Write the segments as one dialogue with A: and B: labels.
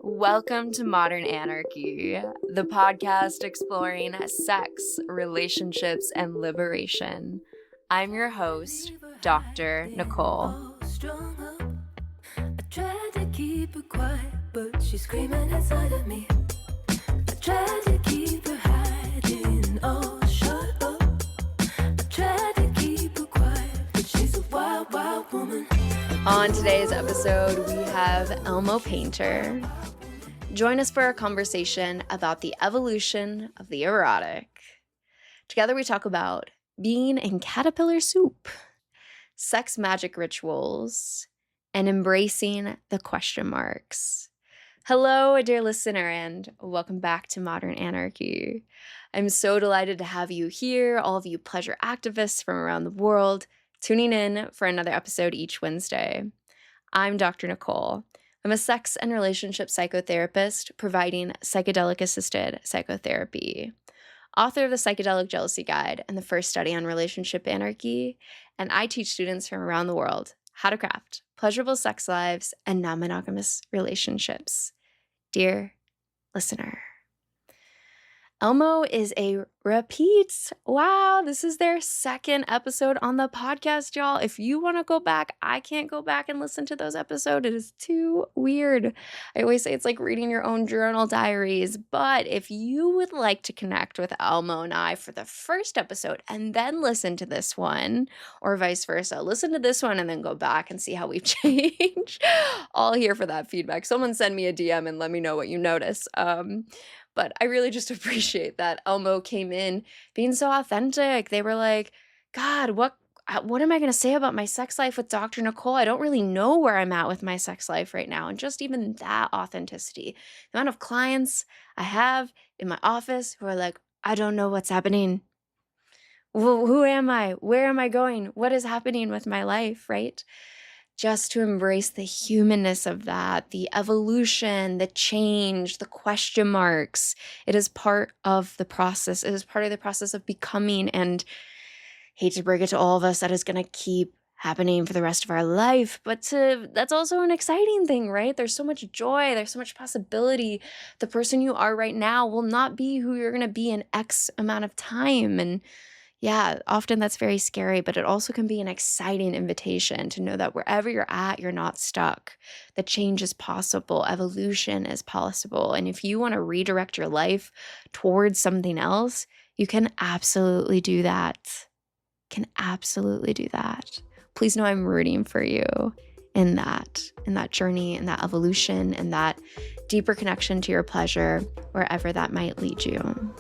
A: Welcome to Modern Anarchy, the podcast exploring sex, relationships, and liberation. I'm your host, Dr. Nicole.
B: I tried to keep her quiet, but she's screaming inside of me. I tried to keep her hiding, oh, shut up. I tried to keep her quiet, but she's a wild, wild woman.
A: On today's episode, we have Elmo Painter. Join us for a conversation about the evolution of the erotic. Together we talk about being in caterpillar soup, sex magic rituals, and embracing the question marks. Hello, dear listener, and welcome back to Modern Anarchy. I'm so delighted to have you here, all of you pleasure activists from around the world, tuning in for another episode each Wednesday. I'm Dr. Nicole. I'm a sex and relationship psychotherapist providing psychedelic-assisted psychotherapy, author of the Psychedelic Jealousy Guide and the first study on relationship anarchy, and I teach students from around the world how to craft pleasurable sex lives and non-monogamous relationships. Dear listener, Elmo is a repeat. Wow, this is their second episode on the podcast, y'all. If you want to go back, I can't go back and listen to those episodes. It is too weird. I always say it's like reading your own journal diaries. But if you would like to connect with Elmo and I for the first episode and then listen to this one, or vice versa, listen to this one and then go back and see how we've changed. All here for that feedback. Someone send me a DM and let me know what you notice. But I really just appreciate that Elmo came in being so authentic. They were like, God, what am I going to say about my sex life with Dr. Nicole? I don't really know where I'm at with my sex life right now. And just even that authenticity. The amount of clients I have in my office who are like, I don't know what's happening. Who am I? Where am I going? What is happening with my life, right? Just to embrace the humanness of that, the evolution, the change, the question marks. It is part of the process. It is part of the process of becoming, and hate to break it to all of us, that is going to keep happening for the rest of our life. But that's also an exciting thing, right? There's so much joy. There's so much possibility. The person you are right now will not be who you're going to be in X amount of time. And yeah, often that's very scary, but it also can be an exciting invitation to know that wherever you're at, you're not stuck. The change is possible. Evolution is possible. And if you want to redirect your life towards something else, you can absolutely do that. Please know I'm rooting for you in that journey, in that evolution, and that deeper connection to your pleasure, wherever that might lead you.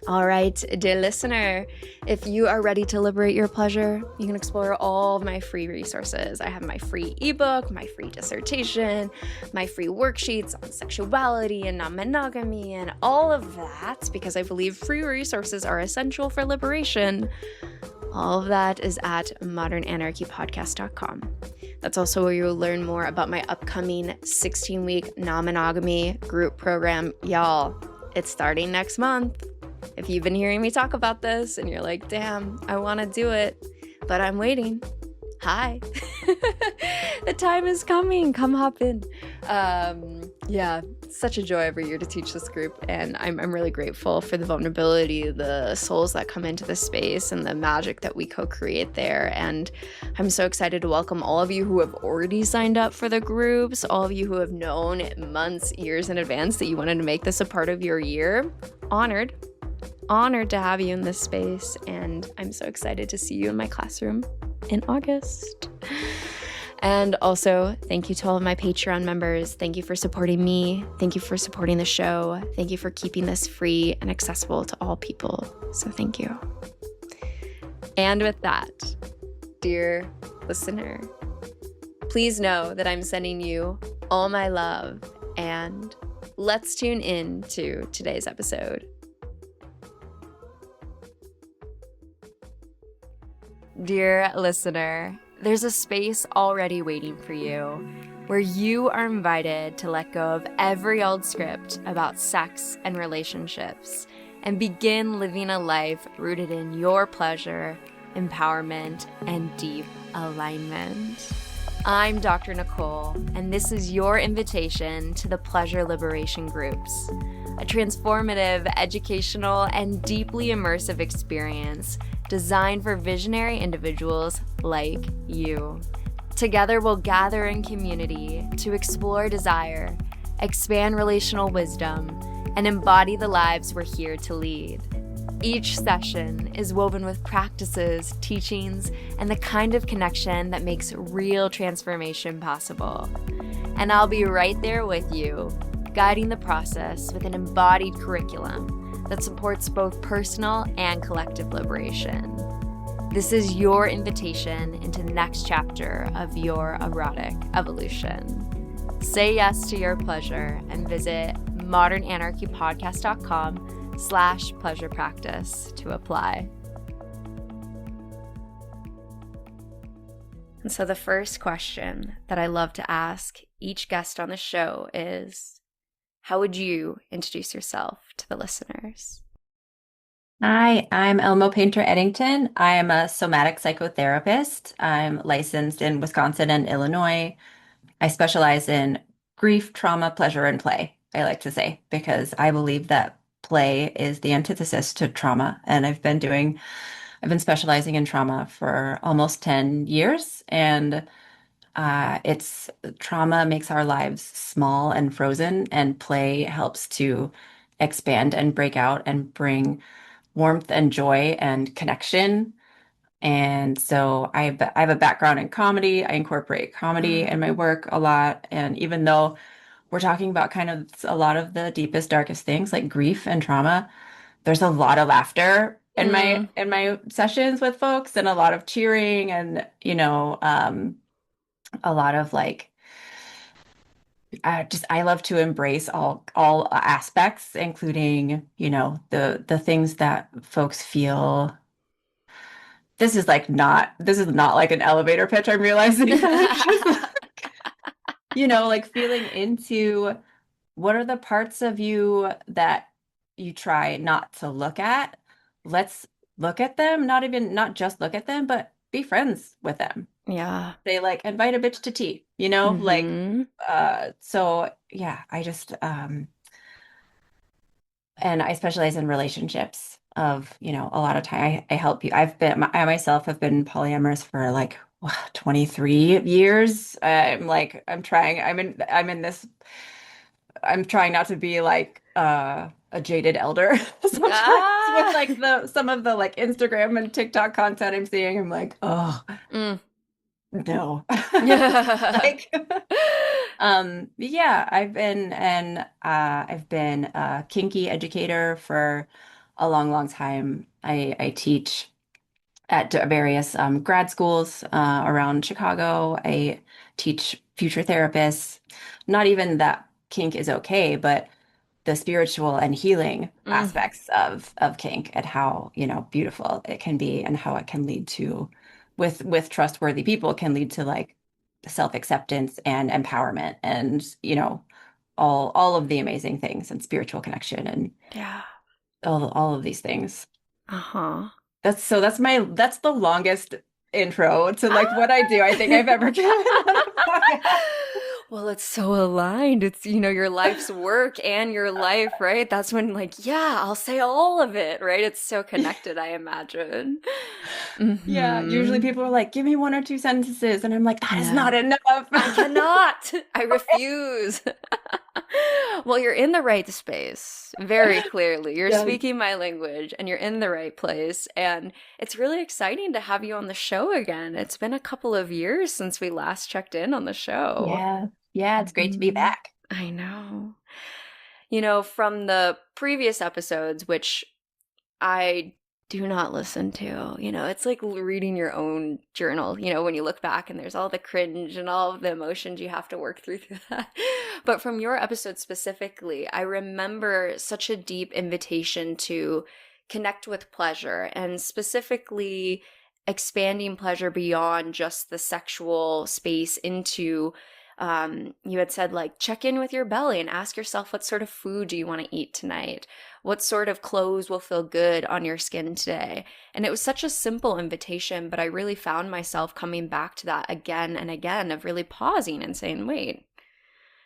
A: All right, dear listener, if you are ready to liberate your pleasure, you can explore all of my free resources. I have my free ebook, my free dissertation, my free worksheets on sexuality and non-monogamy and all of that, because I believe free resources are essential for liberation. All of that is at modernanarchypodcast.com. That's also where you'll learn more about my upcoming 16-week non-monogamy group program. Y'all, it's starting next month. If you've been hearing me talk about this and you're like, damn, I want to do it, but I'm waiting. Hi. The time is coming. Come hop in. Yeah, it's such a joy every year to teach this group, and I'm really grateful for the vulnerability, the souls that come into the space, and the magic that we co-create there. And I'm so excited to welcome all of you who have already signed up for the groups, all of you who have known months, years in advance that you wanted to make this a part of your year. Honored to have you in this space, and I'm so excited to see you in my classroom in August. And also, thank you to all of my Patreon members. Thank you for supporting me. Thank you for supporting the show. Thank you for keeping this free and accessible to all people. So thank you. And with that, dear listener, please know that I'm sending you all my love, and let's tune in to today's episode. Dear listener, there's a space already waiting for you where you are invited to let go of every old script about sex and relationships and begin living a life rooted in your pleasure, empowerment, and deep alignment. I'm Dr. Nicole, and this is your invitation to the Pleasure Liberation Groups, a transformative, educational, and deeply immersive experience designed for visionary individuals like you. Together, we'll gather in community to explore desire, expand relational wisdom, and embody the lives we're here to lead. Each session is woven with practices, teachings, and the kind of connection that makes real transformation possible. And I'll be right there with you, guiding the process with an embodied curriculum that supports both personal and collective liberation. This is your invitation into the next chapter of your erotic evolution. Say yes to your pleasure and visit modernanarchypodcast.com/pleasure practice to apply. And so the first question that I love to ask each guest on the show is, how would you introduce yourself to the listeners?
C: Hi, I'm Elmo Painter Eddington. I am a somatic psychotherapist. I'm licensed in Wisconsin and Illinois. I specialize in grief, trauma, pleasure, and play, I like to say, because I believe that play is the antithesis to trauma. And I've been specializing in trauma for almost 10 years. And it's trauma makes our lives small and frozen, and play helps to expand and break out and bring warmth and joy and connection. And so I have a background in comedy. I incorporate comedy in my work a lot. And even though we're talking about kind of a lot of the deepest, darkest things like grief and trauma, there's a lot of laughter in my sessions with folks, and a lot of cheering, and a lot of like I love to embrace all aspects, including, the things that folks feel. This is not like an elevator pitch, I'm realizing. Like feeling into what are the parts of you that you try not to look at. Let's look at them, not just look at them, but be friends with them.
A: Yeah.
C: They like invite a bitch to tea, so yeah, and I specialize in relationships of, a lot of time I help you. I myself have been polyamorous for like 23 years. I'm trying not to be like a jaded elder sometimes with like some of the like Instagram and TikTok content I'm seeing. I'm like, oh no. Like yeah, I've been a kinky educator for a long, long time. I teach at various grad schools around Chicago. I teach future therapists. Not even that kink is okay, but the spiritual and healing aspects of kink, and how, beautiful it can be, and how it can lead to, with trustworthy people, can lead to like self-acceptance and empowerment, and all of the amazing things, and spiritual connection, and
A: Yeah.
C: all of these things.
A: Uh-huh.
C: That's the longest intro to like what I do I think I've ever given on a podcast.
A: Well, it's so aligned. It's, your life's work and your life, right? That's when like, yeah, I'll say all of it, right? It's so connected, I imagine.
C: Yeah, usually people are like, give me one or two sentences. And I'm like, that is not enough.
A: I cannot. I refuse. Well, you're in the right space, very clearly. You're speaking my language, and you're in the right place. And it's really exciting to have you on the show again. It's been a couple of years since we last checked in on the show.
C: Yeah. Yeah, it's great to be back.
A: I know. From the previous episodes, which I do not listen to, it's like reading your own journal, when you look back and there's all the cringe and all of the emotions you have to work through that. But from your episode specifically, I remember such a deep invitation to connect with pleasure, and specifically expanding pleasure beyond just the sexual space into You had said, like, check in with your belly and ask yourself, what sort of food do you want to eat tonight? What sort of clothes will feel good on your skin today? And it was such a simple invitation, but I really found myself coming back to that again and again, of really pausing and saying, wait,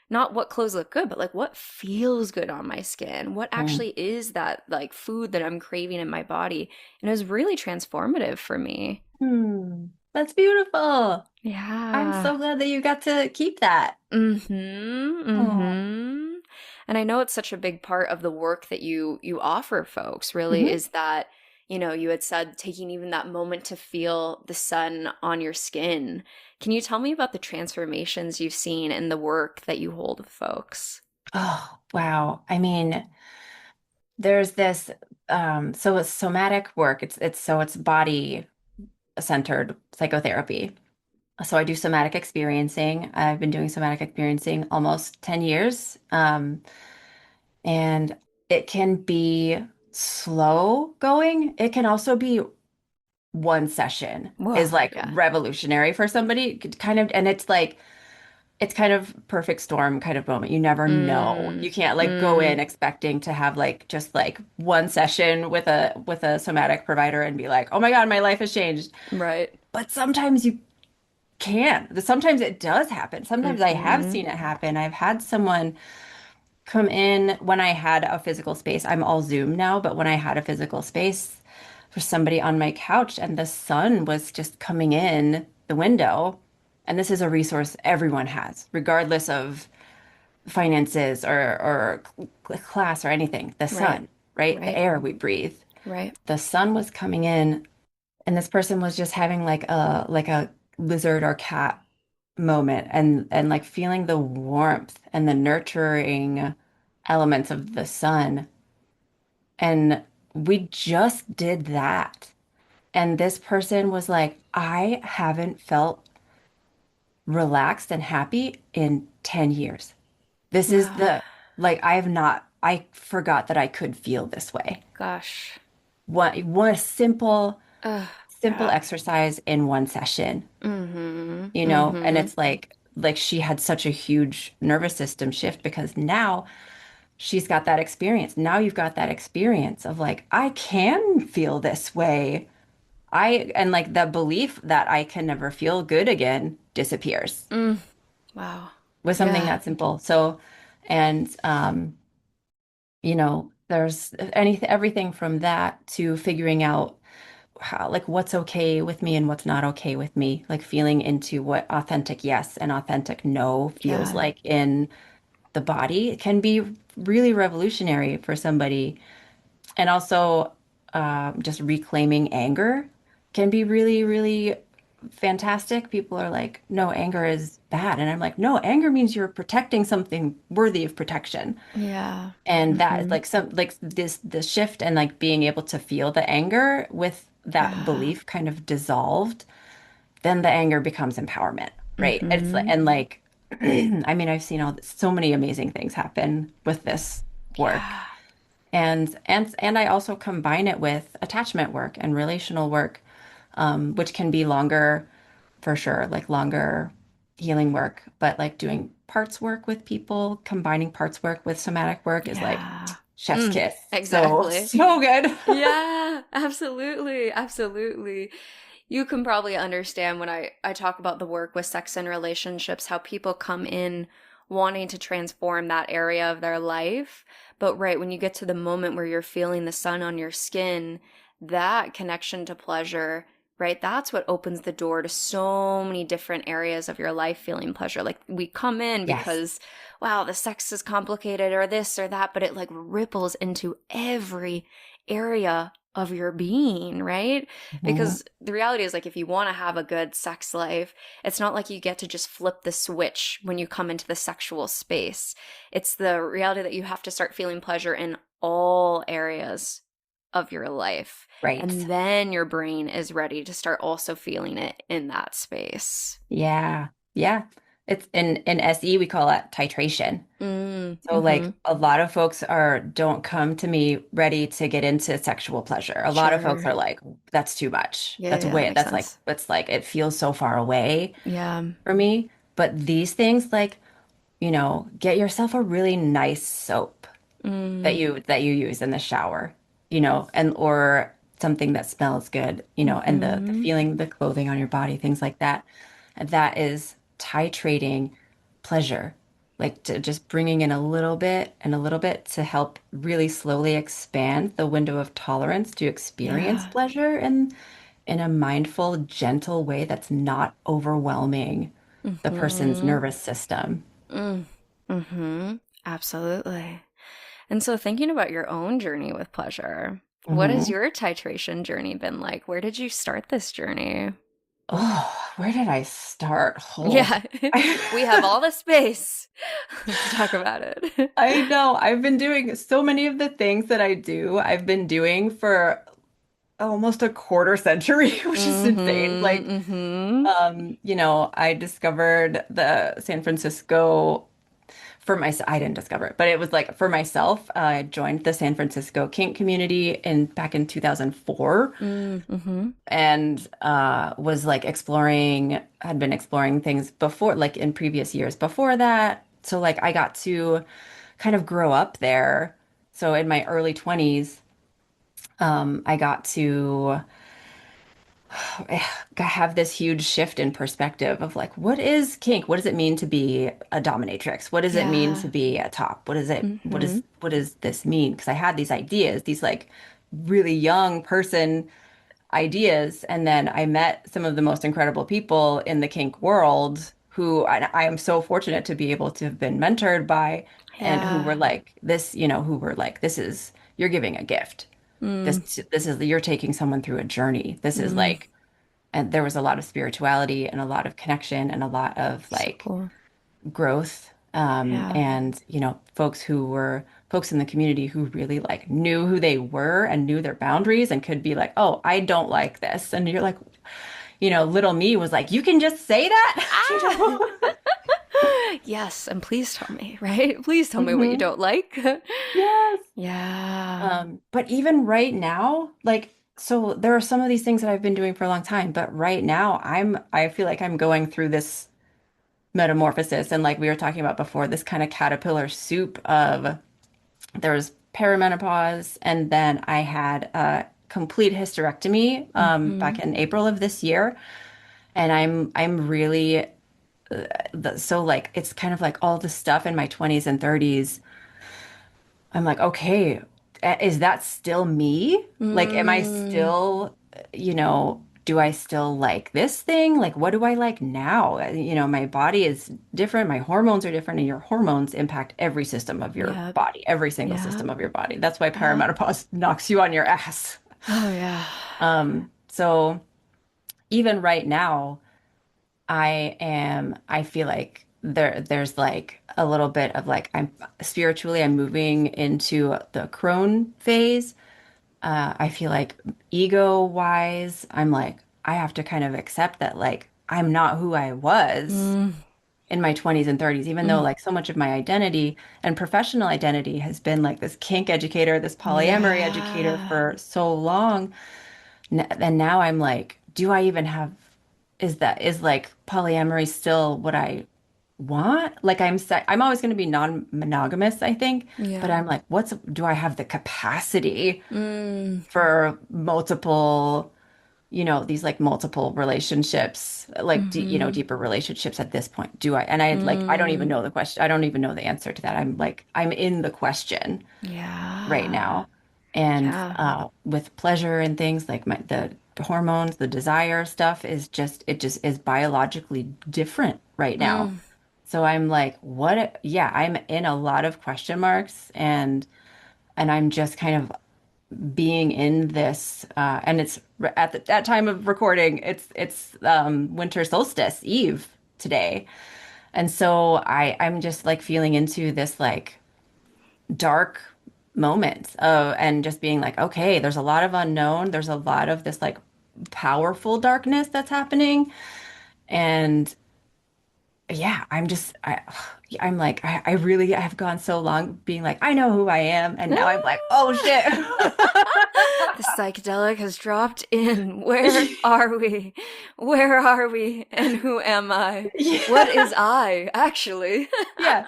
A: not what clothes look good, but like what feels good on my skin? What
C: Mm.
A: actually is that like food that I'm craving in my body? And it was really transformative for me.
C: Hmm. That's beautiful. I'm
A: Yeah.
C: so glad that you got to keep that.
A: Mm-hmm.
C: Oh.
A: Mm-hmm. And I know it's such a big part of the work that you offer folks, really,
C: Hmm.
A: is that, you had said taking even that moment to feel the sun on your skin. Can you tell me about the transformations you've seen in the work that you hold with folks?
C: Oh, wow. I mean, there's this so it's somatic work. It's body centered psychotherapy. So I do somatic experiencing. I've been doing somatic experiencing almost 10 years. And it can be slow going. It can also be one session is
A: Whoa,
C: like
A: yeah.
C: revolutionary for somebody kind of, and it's kind of perfect storm kind of moment. You never know.
A: Mm,
C: You can't like go in
A: mm,
C: expecting to have like just like one session with a somatic provider and be like, "Oh my God, my life has changed."
A: right.
C: But sometimes you can. Sometimes it does happen. Sometimes I have
A: Mm-hmm.
C: seen it happen. I've had someone come in when I had a physical space. I'm all Zoom now, but when I had a physical space for somebody on my couch and the sun was just coming in the window. And this is a resource everyone has, regardless of finances or class or anything. The
A: Right.
C: sun, right? The
A: Right.
C: air we breathe.
A: Right.
C: The sun was coming in, and this person was just having like a lizard or cat moment and like feeling the warmth and the nurturing elements of the sun. And we just did that. And this person was like, I haven't felt relaxed and happy in 10 years. This is
A: Ah,
C: the, like, I have not, I forgot that I could feel this way.
A: gosh.
C: One
A: Ugh,
C: simple
A: yeah.
C: exercise in one session,
A: Mm-hmm.
C: you know? And
A: Mm-hmm.
C: it's like she had such a huge nervous system shift because now she's got that experience. Now you've got that experience of like, I can feel this way. And like the belief that I can never feel good again disappears
A: Mm. Wow.
C: with something
A: Yeah.
C: that simple. So, and you know, there's everything from that to figuring out how, like what's okay with me and what's not okay with me, like feeling into what authentic yes and authentic no feels
A: Yeah.
C: like in the body. It can be really revolutionary for somebody. And also, just reclaiming anger can be really, really fantastic. People are like, no, anger is bad. And I'm like, no, anger means you're protecting something worthy of protection.
A: Yeah.
C: And that is
A: Mm-hmm.
C: like the shift and like being able to feel the anger with that
A: Yeah.
C: belief kind of dissolved, then the anger becomes empowerment, right?
A: Mm-hmm.
C: And like, I mean, I've seen so many amazing things happen with this work.
A: Yeah.
C: And I also combine it with attachment work and relational work, which can be longer for sure, like longer healing work. But like doing parts work with people, combining parts work with somatic work is like
A: Yeah.
C: chef's
A: Mm,
C: kiss. So,
A: exactly.
C: so good.
A: Yeah, absolutely. Absolutely. You can probably understand when I talk about the work with sex and relationships, how people come in wanting to transform that area of their life. But right, when you get to the moment where you're feeling the sun on your skin, that connection to pleasure, right? That's what opens the door to so many different areas of your life feeling pleasure. Like we come in
C: Yes.
A: because, wow, the sex is complicated or this or that, but it like ripples into every area of your being, right?
C: Mhm.
A: Because the reality is, like, if you want to have a good sex life, it's not like you get to just flip the switch when you come into the sexual space. It's the reality that you have to start feeling pleasure in all areas of your life.
C: Right.
A: And then your brain is ready to start also feeling it in that space.
C: Yeah. Yeah. It's in SE, we call it titration.
A: Mm,
C: So
A: mm-hmm.
C: like a lot of folks are don't come to me ready to get into sexual pleasure. A lot of folks
A: Sure.
C: are like, that's too much.
A: Yeah, yeah, that makes
C: That's like
A: sense.
C: it's like it feels so far away
A: Yeah.
C: for me. But these things, like, get yourself a really nice soap that
A: Mm.
C: you use in the shower, and or something that smells good, and the
A: Mm-hmm.
C: feeling, the clothing on your body, things like that. And that is titrating pleasure, like to just bringing in a little bit and a little bit to help really slowly expand the window of tolerance to experience
A: Yeah.
C: pleasure in a mindful, gentle way that's not overwhelming the person's
A: Mm-hmm.
C: nervous system.
A: Mm. Mm-hmm. Absolutely. And so, thinking about your own journey with pleasure, what has
C: Mhm.
A: your titration journey been like? Where did you start this journey?
C: Oh, where did I start? Oh,
A: Yeah, we have all the space. Let's talk about it.
C: I know. I've been doing so many of the things that I do. I've been doing for almost a quarter century, which is insane.
A: Mm-hmm.
C: Like,
A: Mm-hmm.
C: I discovered the San Francisco for myself. I didn't discover it, but it was like for myself. I joined the San Francisco kink community back in 2004
A: Mm-hmm.
C: and was like had been exploring things before, like in previous years before that. So like I got to kind of grow up there. So in my early 20s, I got to have this huge shift in perspective of like, what is kink? What does it mean to be a dominatrix? What does it mean to
A: Yeah.
C: be a top?
A: Mm-hmm.
C: What does this mean? Because I had these ideas, these like really young person ideas. And then I met some of the most incredible people in the kink world who I am so fortunate to be able to have been mentored by and who were
A: Yeah.
C: like this, who were like, this is, you're giving a gift.
A: Mm,
C: This is, you're taking someone through a journey. This is
A: mm.
C: like, and there was a lot of spirituality and a lot of connection and a lot of
A: So
C: like
A: cool.
C: growth.
A: Yeah.
C: And folks in the community who really like knew who they were and knew their boundaries and could be like, oh, I don't like this. And you're like, little me was like, you can just say that,
A: Ah! Yes, and please tell me, right? Please tell me what you
C: hmm
A: don't like.
C: Yes.
A: Yeah.
C: But even right now, like, so there are some of these things that I've been doing for a long time, but right now I feel like I'm going through this metamorphosis. And like we were talking about before, this kind of caterpillar soup of there was perimenopause, and then I had a complete hysterectomy
A: Mm-hmm.
C: back in April of this year. And I'm really so like it's kind of like all the stuff in my 20s and 30s. I'm like, okay, is that still me? Like, am I
A: Mm.
C: still, do I still like this thing? Like, what do I like now? My body is different, my hormones are different, and your hormones impact every system of your
A: Yep.
C: body, every single
A: Yep.
C: system of your body. That's why
A: Yep.
C: perimenopause knocks you on your ass.
A: Oh yeah.
C: So even right now, I feel like there's like a little bit of like I'm moving into the Crone phase. I feel like ego wise, I'm like, I have to kind of accept that like I'm not who I was
A: Mm.
C: in my 20s and 30s, even though
A: Mm.
C: like so much of my identity and professional identity has been like this kink educator, this polyamory educator
A: Yeah.
C: for so long. And now I'm like, do I even have, is like polyamory still what I want? Like I'm always going to be non-monogamous, I think, but
A: Yeah.
C: I'm like, do I have the capacity
A: Mm.
C: for multiple, these like multiple relationships, like
A: Mm-hmm.
C: deeper relationships at this point? Do I? And I don't even
A: Mm.
C: know the question. I don't even know the answer to that. I'm in the question right
A: Yeah.
C: now. And
A: Yeah.
C: with pleasure and things like the hormones, the desire stuff it just is biologically different right now.
A: Mm.
C: So I'm like, what? Yeah, I'm in a lot of question marks and I'm just kind of being in this and it's at that time of recording, it's winter solstice eve today. And so I'm just like feeling into this like dark moments of and just being like, okay, there's a lot of unknown. There's a lot of this like powerful darkness that's happening. And yeah, I'm like, I really I have gone so long being like, I know who I am. And now I'm like, oh shit.
A: The psychedelic has dropped in. Where are we? Where are we? And who am I? What
C: Yeah.
A: is I, actually?
C: Yeah.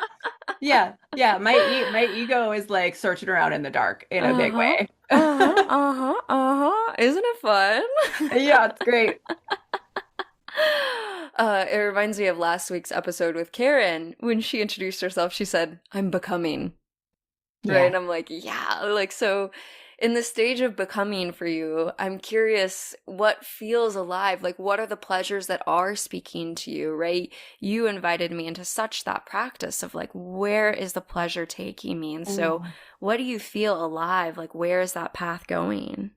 C: Yeah. Yeah. My ego is like searching around in the dark in a big
A: Uh-huh.
C: way.
A: Uh-huh. Uh-huh. Uh-huh. Isn't it fun?
C: Yeah, it's great.
A: It reminds me of last week's episode with Karen. When she introduced herself, she said, I'm becoming. Right? And
C: Yeah.
A: I'm like, yeah, like so in the stage of becoming for you, I'm curious what feels alive. Like what are the pleasures that are speaking to you, right? You invited me into such that practice of like where is the pleasure taking me? And so
C: Ooh.
A: what do you feel alive? Like where is that path going?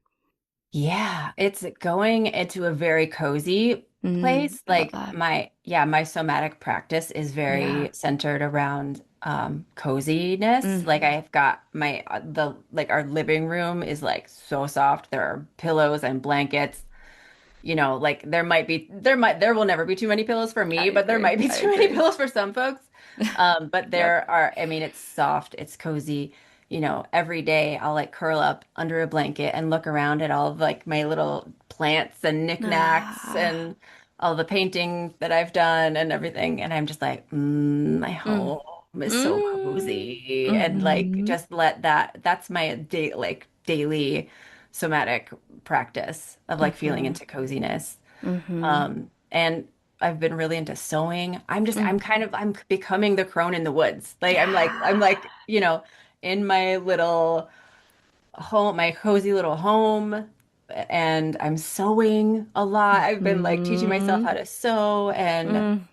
C: Yeah, it's going into a very cozy place.
A: I love
C: Like
A: that.
C: my somatic practice is
A: Yeah.
C: very centered around coziness. Like
A: Mm.
C: I've got my the like our living room is like so soft. There are pillows and blankets. Like there will never be too many pillows for
A: I
C: me, but there
A: agree.
C: might be
A: I
C: too many
A: agree.
C: pillows for some folks. But
A: Yep.
C: I mean, it's soft, it's cozy. Every day I'll like curl up under a blanket and look around at all of like my little plants and knickknacks
A: Ah.
C: and all the painting that I've done and everything. And I'm just like, my
A: Mm.
C: home is so
A: Mm.
C: cozy. And like
A: Mm-hmm.
C: just let that's my daily somatic practice of like feeling
A: Mm-hmm.
C: into coziness.
A: Mm-hmm.
C: And I've been really into sewing.
A: Mm.
C: I'm becoming the crone in the woods. I'm
A: Yeah.
C: like, in my little home, my cozy little home, and I'm sewing a lot. I've been like teaching myself
A: Mm-hmm.
C: how to sew and
A: Mm.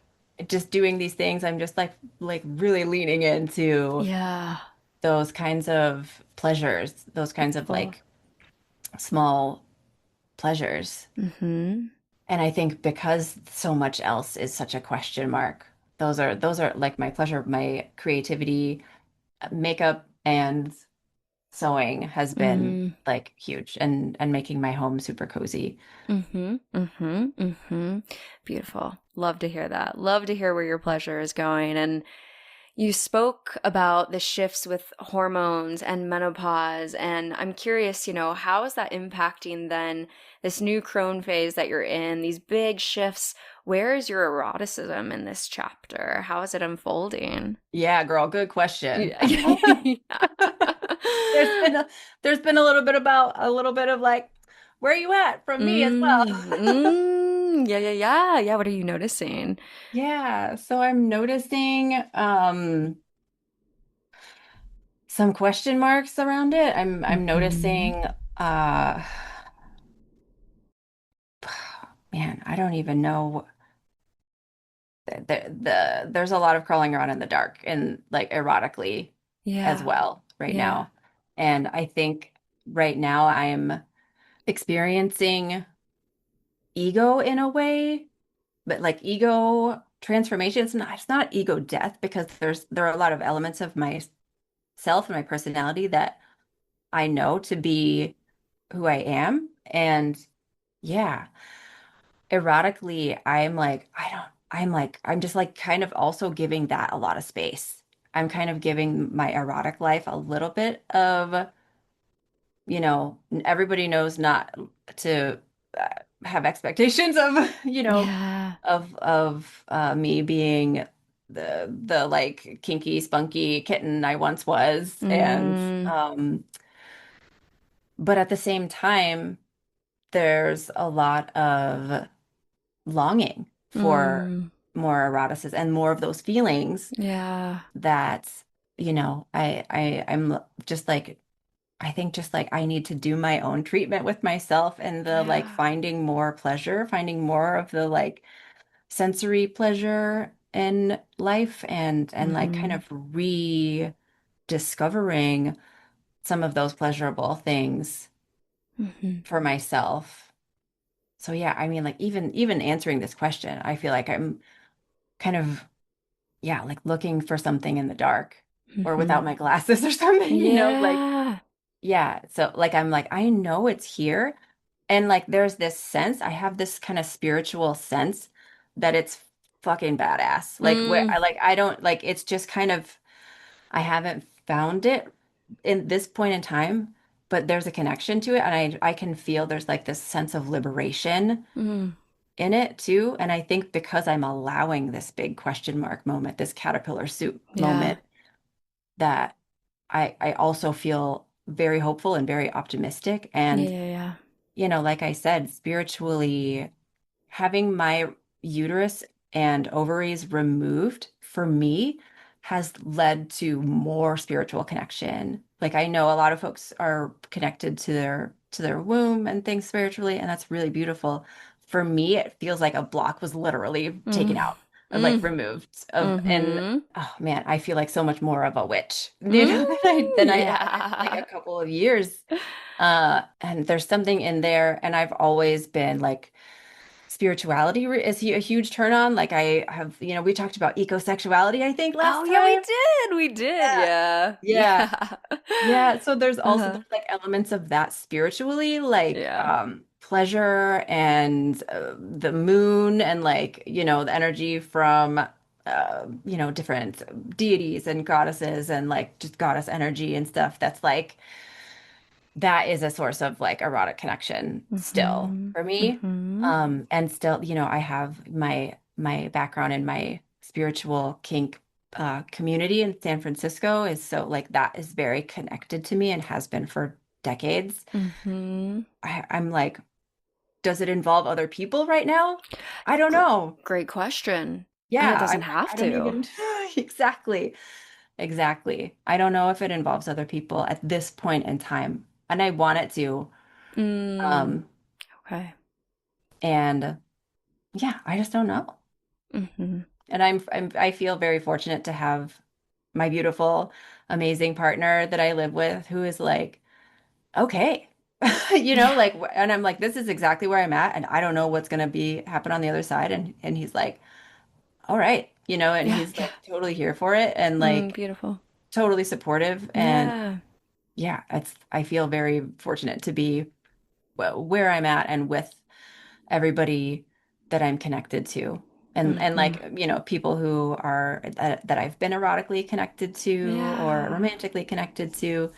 C: just doing these things. I'm just like really leaning into
A: Yeah.
C: those kinds of pleasures, those kinds of
A: Beautiful.
C: like small pleasures.
A: Mm-hmm.
C: And I think because so much else is such a question mark, those are like my pleasure, my creativity, makeup and sewing has been
A: Mm.
C: like huge and making my home super cozy.
A: Mm-hmm. Mm-hmm. Mm-hmm. Beautiful. Love to hear that. Love to hear where your pleasure is going. And you spoke about the shifts with hormones and menopause, and I'm curious, how is that impacting then this new crone phase that you're in, these big shifts? Where is your eroticism in this chapter? How is it unfolding?
C: Yeah, girl, good question.
A: Yeah. Yeah.
C: There's been a there's been a little bit of like, where are you at from me as well?
A: Yeah, yeah, yeah. Yeah, what are you noticing?
C: Yeah, so I'm noticing some question marks around it. I'm
A: Mm-hmm.
C: noticing man, I don't even know. There's a lot of crawling around in the dark and like erotically as
A: Yeah,
C: well right
A: yeah,
C: now. And I think right now I'm experiencing ego in a way, but like ego transformation. It's not ego death because there are a lot of elements of myself and my personality that I know to be who I am. And yeah, erotically, I'm just like kind of also giving that a lot of space. I'm kind of giving my erotic life a little bit of, everybody knows not to uh, have expectations of,
A: yeah.
C: me being the like kinky, spunky kitten I once was. And
A: Mm,
C: but at the same time, there's a lot of longing for
A: mm,
C: more eroticism and more of those feelings
A: yeah.
C: that, I'm just like, I think just like I need to do my own treatment with myself and the like
A: Yeah.
C: finding more pleasure, finding more of the like sensory pleasure in life and like kind
A: Mm-hmm.
C: of rediscovering some of those pleasurable things
A: Mm-hmm.
C: for myself. So yeah, I mean like even answering this question, I feel like I'm kind of yeah, like looking for something in the dark or
A: Mm-hmm.
C: without my glasses or something, like
A: Yeah.
C: yeah. So like I'm like I know it's here and like there's this sense, I have this kind of spiritual sense that it's fucking badass. Like where
A: Mm,
C: I don't like it's just kind of I haven't found it in this point in time, but there's a connection to it and I can feel there's like this sense of liberation
A: mm,
C: in it too. And I think because I'm allowing this big question mark moment, this caterpillar suit
A: yeah.
C: moment, that I also feel very hopeful and very optimistic.
A: Yeah,
C: And,
A: yeah, yeah.
C: like I said, spiritually, having my uterus and ovaries removed for me has led to more spiritual connection. Like I know a lot of folks are connected to their womb and things spiritually, and that's really beautiful. For me, it feels like a block was literally taken
A: Mm,
C: out, like
A: mm,
C: removed of and
A: mm-hmm.
C: oh man, I feel like so much more of a witch,
A: Mm,
C: than I have in like a
A: yeah.
C: couple of years. And there's something in there, and I've always been like spirituality is a huge turn on. Like I have, we talked about ecosexuality, I think
A: Oh,
C: last
A: yeah, we
C: time.
A: did. We did.
C: Yeah.
A: Yeah.
C: Yeah.
A: Yeah.
C: Yeah. So
A: Uh-huh.
C: there's like elements of that spiritually, like
A: Yeah.
C: pleasure and the moon and like, the energy from different deities and goddesses and like just goddess energy and stuff that's like that is a source of like erotic connection still
A: Mm-hmm.
C: for me.
A: Mm-hmm.
C: And still, I have my background in my spiritual kink community in San Francisco is so like that is very connected to me and has been for decades.
A: Mm-hmm.
C: I'm like, does it involve other people right now? I don't
A: Gr
C: know.
A: Great question. And it
C: Yeah, I'm
A: doesn't
C: like,
A: have
C: I don't
A: to.
C: even exactly. Exactly. I don't know if it involves other people at this point in time, and I want it to.
A: Mm,
C: Um,
A: okay.
C: and yeah, I just don't know.
A: Mm-hmm.
C: And I feel very fortunate to have my beautiful, amazing partner that I live with who is like, okay,
A: Yeah.
C: and I'm like, this is exactly where I'm at, and I don't know what's gonna be happen on the other side. And he's like, all right, and
A: Yeah.
C: he's
A: Yeah.
C: like totally here for it and
A: Mm,
C: like
A: beautiful.
C: totally supportive. And
A: Yeah.
C: yeah, I feel very fortunate to be where I'm at and with everybody that I'm connected to. And
A: Mm-hmm.
C: like, people who are that I've been erotically connected to or
A: Yeah.
C: romantically connected to,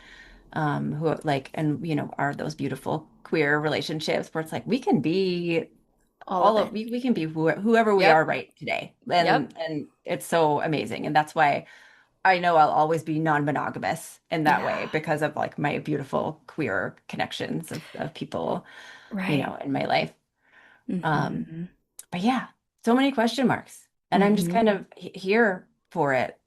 C: who like and are those beautiful queer relationships where it's like we can be
A: All of it.
C: we can be whoever we
A: Yep.
C: are right today.
A: Yep.
C: And it's so amazing. And that's why I know I'll always be non-monogamous in that
A: Yeah.
C: way because of like my beautiful queer connections of people,
A: Right.
C: in my life. Um,
A: Mm-hmm.
C: but yeah, so many question marks. And I'm just
A: Mm-hmm.
C: kind of here for it.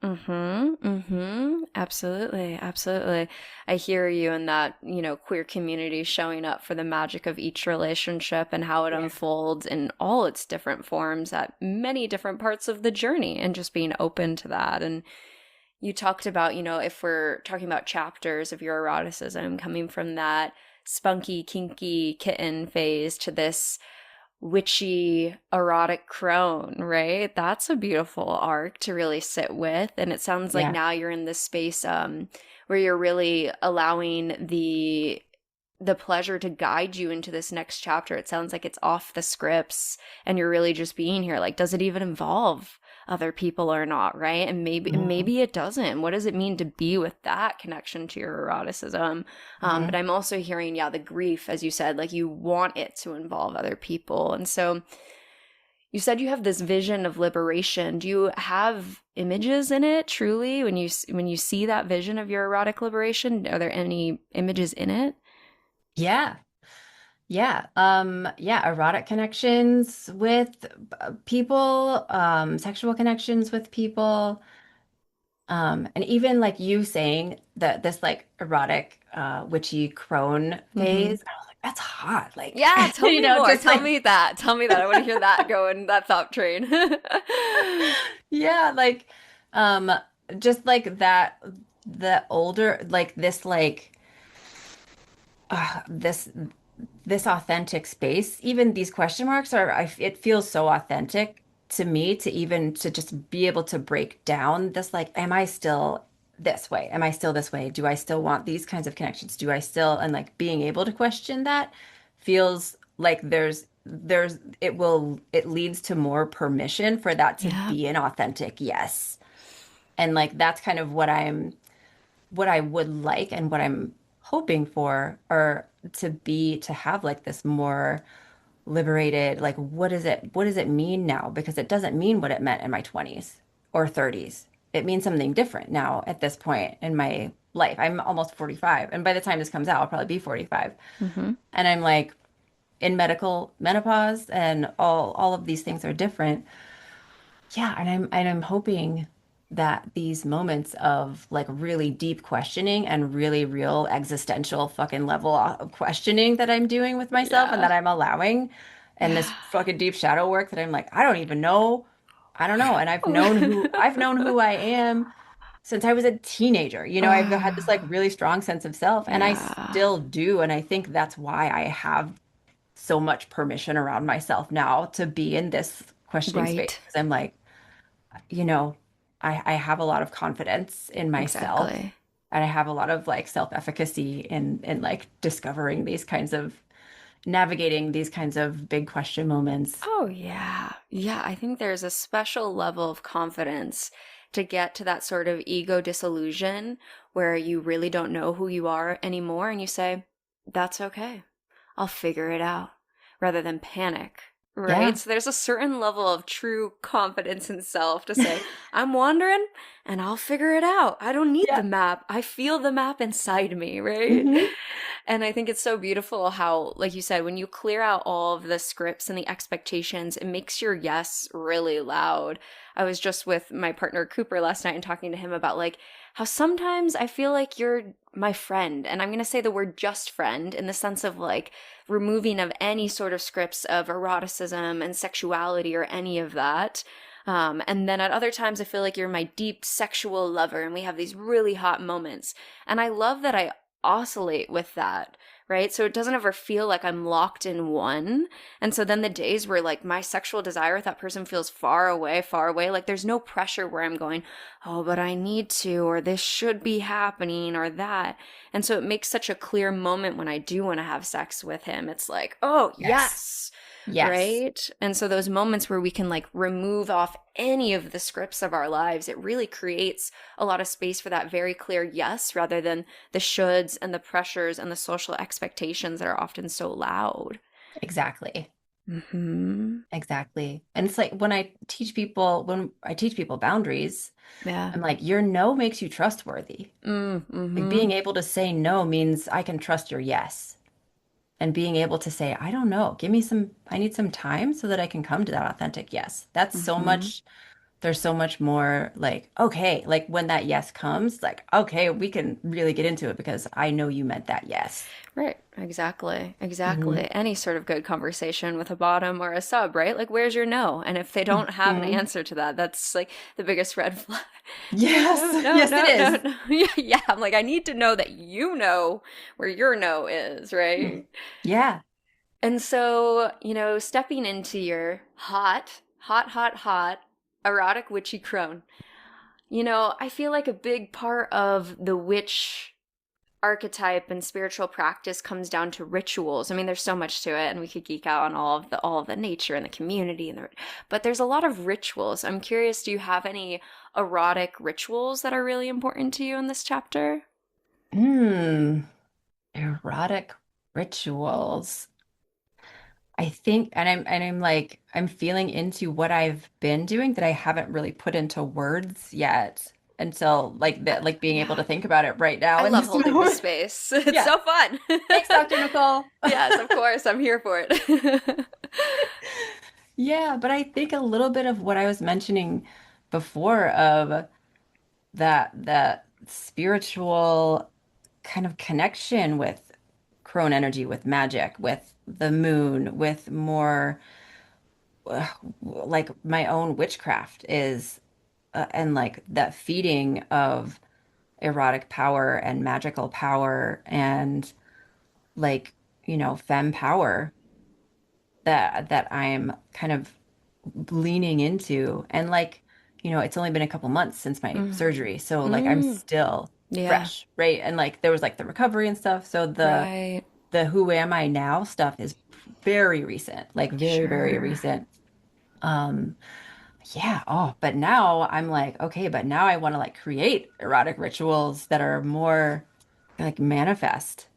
A: Mm-hmm. Mm-hmm. Absolutely. Absolutely. I hear you in that, queer community showing up for the magic of each relationship and how it
C: Yeah.
A: unfolds in all its different forms at many different parts of the journey and just being open to that. And you talked about, if we're talking about chapters of your eroticism coming from that spunky, kinky kitten phase to this witchy, erotic crone, right? That's a beautiful arc to really sit with. And it sounds like
C: Yeah.
A: now you're in this space where you're really allowing the pleasure to guide you into this next chapter. It sounds like it's off the scripts and you're really just being here. Like, does it even involve other people or not, right? And
C: Mhm.
A: maybe it doesn't. What does it mean to be with that connection to your eroticism? But
C: Mhm.
A: I'm also hearing, yeah, the grief, as you said, like you want it to involve other people. And so you said you have this vision of liberation. Do you have images in it truly when you see that vision of your erotic liberation? Are there any images in it?
C: Yeah. Yeah. Yeah, erotic connections with people, sexual connections with people. And even like you saying that this like erotic, witchy crone
A: Mm-hmm.
C: phase, I was like, that's hot. Like,
A: Yeah, tell me more.
C: just
A: Tell
C: like,
A: me that. Tell me that. I want to hear that going, that thought train.
C: yeah, like, um, just like that, the older, like this this authentic space, even these question marks it feels so authentic to me to even to just be able to break down this, like, am I still this way? Am I still this way? Do I still want these kinds of connections? Do I still, and like being able to question that feels like it leads to more permission for that to
A: Yeah.
C: be an authentic yes. And like that's kind of what I would like and what I'm hoping for, or to have like this more liberated, like what does it mean now? Because it doesn't mean what it meant in my 20s or 30s. It means something different now at this point in my life. I'm almost 45, and by the time this comes out, I'll probably be 45.
A: Mm-hmm.
C: And I'm like in medical menopause, and all of these things are different. Yeah, and I'm hoping that these moments of like really deep questioning and really real existential fucking level of questioning that I'm doing with myself and
A: Yeah.
C: that I'm allowing, and this
A: Yeah.
C: fucking deep shadow work that I'm like, I don't even know. I don't know. And I've known who I am since I was a teenager. You know, I've had this like really strong sense of self, and I
A: Yeah.
C: still do. And I think that's why I have so much permission around myself now to be in this questioning space.
A: Right.
C: Because I'm like, you know, I have a lot of confidence in myself,
A: Exactly.
C: and I have a lot of like self-efficacy in like discovering these kinds of navigating these kinds of big question moments.
A: Oh, yeah. Yeah, I think there's a special level of confidence to get to that sort of ego disillusion where you really don't know who you are anymore and you say, that's okay. I'll figure it out, rather than panic, right?
C: Yeah.
A: So there's a certain level of true confidence in self to say, I'm wandering and I'll figure it out. I don't need the
C: Yeah.
A: map. I feel the map inside me, right?
C: Hmm.
A: And I think it's so beautiful how, like you said, when you clear out all of the scripts and the expectations, it makes your yes really loud. I was just with my partner Cooper last night and talking to him about like how sometimes I feel like you're my friend. And I'm going to say the word just friend in the sense of like removing of any sort of scripts of eroticism and sexuality or any of that. And then at other times, I feel like you're my deep sexual lover, and we have these really hot moments. And I love that I oscillate with that, right? So it doesn't ever feel like I'm locked in one. And so then the days where like my sexual desire with that person feels far away, like there's no pressure where I'm going, oh, but I need to, or this should be happening, or that. And so it makes such a clear moment when I do want to have sex with him. It's like, oh,
C: Yes.
A: yes.
C: Yes.
A: Right? And so those moments where we can like remove off any of the scripts of our lives, it really creates a lot of space for that very clear yes rather than the shoulds and the pressures and the social expectations that are often so loud.
C: Exactly.
A: Mm-hmm.
C: Exactly. And it's like when I teach people boundaries,
A: Yeah.
C: I'm like, your no makes you trustworthy. Like
A: Mm-hmm.
C: being able to say no means I can trust your yes. And being able to say, I don't know, I need some time so that I can come to that authentic yes.
A: Mm-hmm.
C: There's so much more like, okay, like when that yes comes, like, okay, we can really get into it because I know you meant that yes.
A: Right. Exactly. Exactly.
C: Hmm.
A: Any sort of good conversation with a bottom or a sub, right? Like, where's your no? And if they don't have an
C: Hmm.
A: answer to that, that's like the biggest red flag. Like,
C: Yes,
A: no, no,
C: yes, it
A: no, no,
C: is.
A: no. Yeah, yeah. I'm like, I need to know that you know where your no is, right?
C: Yeah.
A: And so, stepping into your hot, erotic witchy crone, I feel like a big part of the witch archetype and spiritual practice comes down to rituals. I mean, there's so much to it, and we could geek out on all of the nature and the community but there's a lot of rituals. I'm curious, do you have any erotic rituals that are really important to you in this chapter?
C: Hmm. Erotic rituals. I think, and I'm like, I'm feeling into what I've been doing that I haven't really put into words yet. And so like that, like being able
A: Yeah.
C: to think about it right
A: I
C: now in
A: love
C: this
A: holding the
C: moment.
A: space. It's
C: Yeah.
A: so fun.
C: Thanks, Dr. Nicole.
A: Yes, of course. I'm here for it.
C: Yeah, but I think a little bit of what I was mentioning before of that spiritual kind of connection with crone energy, with magic, with the moon, with more like my own witchcraft is and like that feeding of erotic power and magical power and like, femme power that I'm kind of leaning into. And like, it's only been a couple months since my
A: Mm.
C: surgery. So like I'm
A: Mm.
C: still
A: Yeah.
C: fresh, right? And like there was like the recovery and stuff. So
A: Right.
C: the who am I now stuff is very recent, like very, very
A: Sure.
C: recent. Um, yeah, oh, but now I'm like, okay, but now I want to like create erotic rituals that are more like manifest.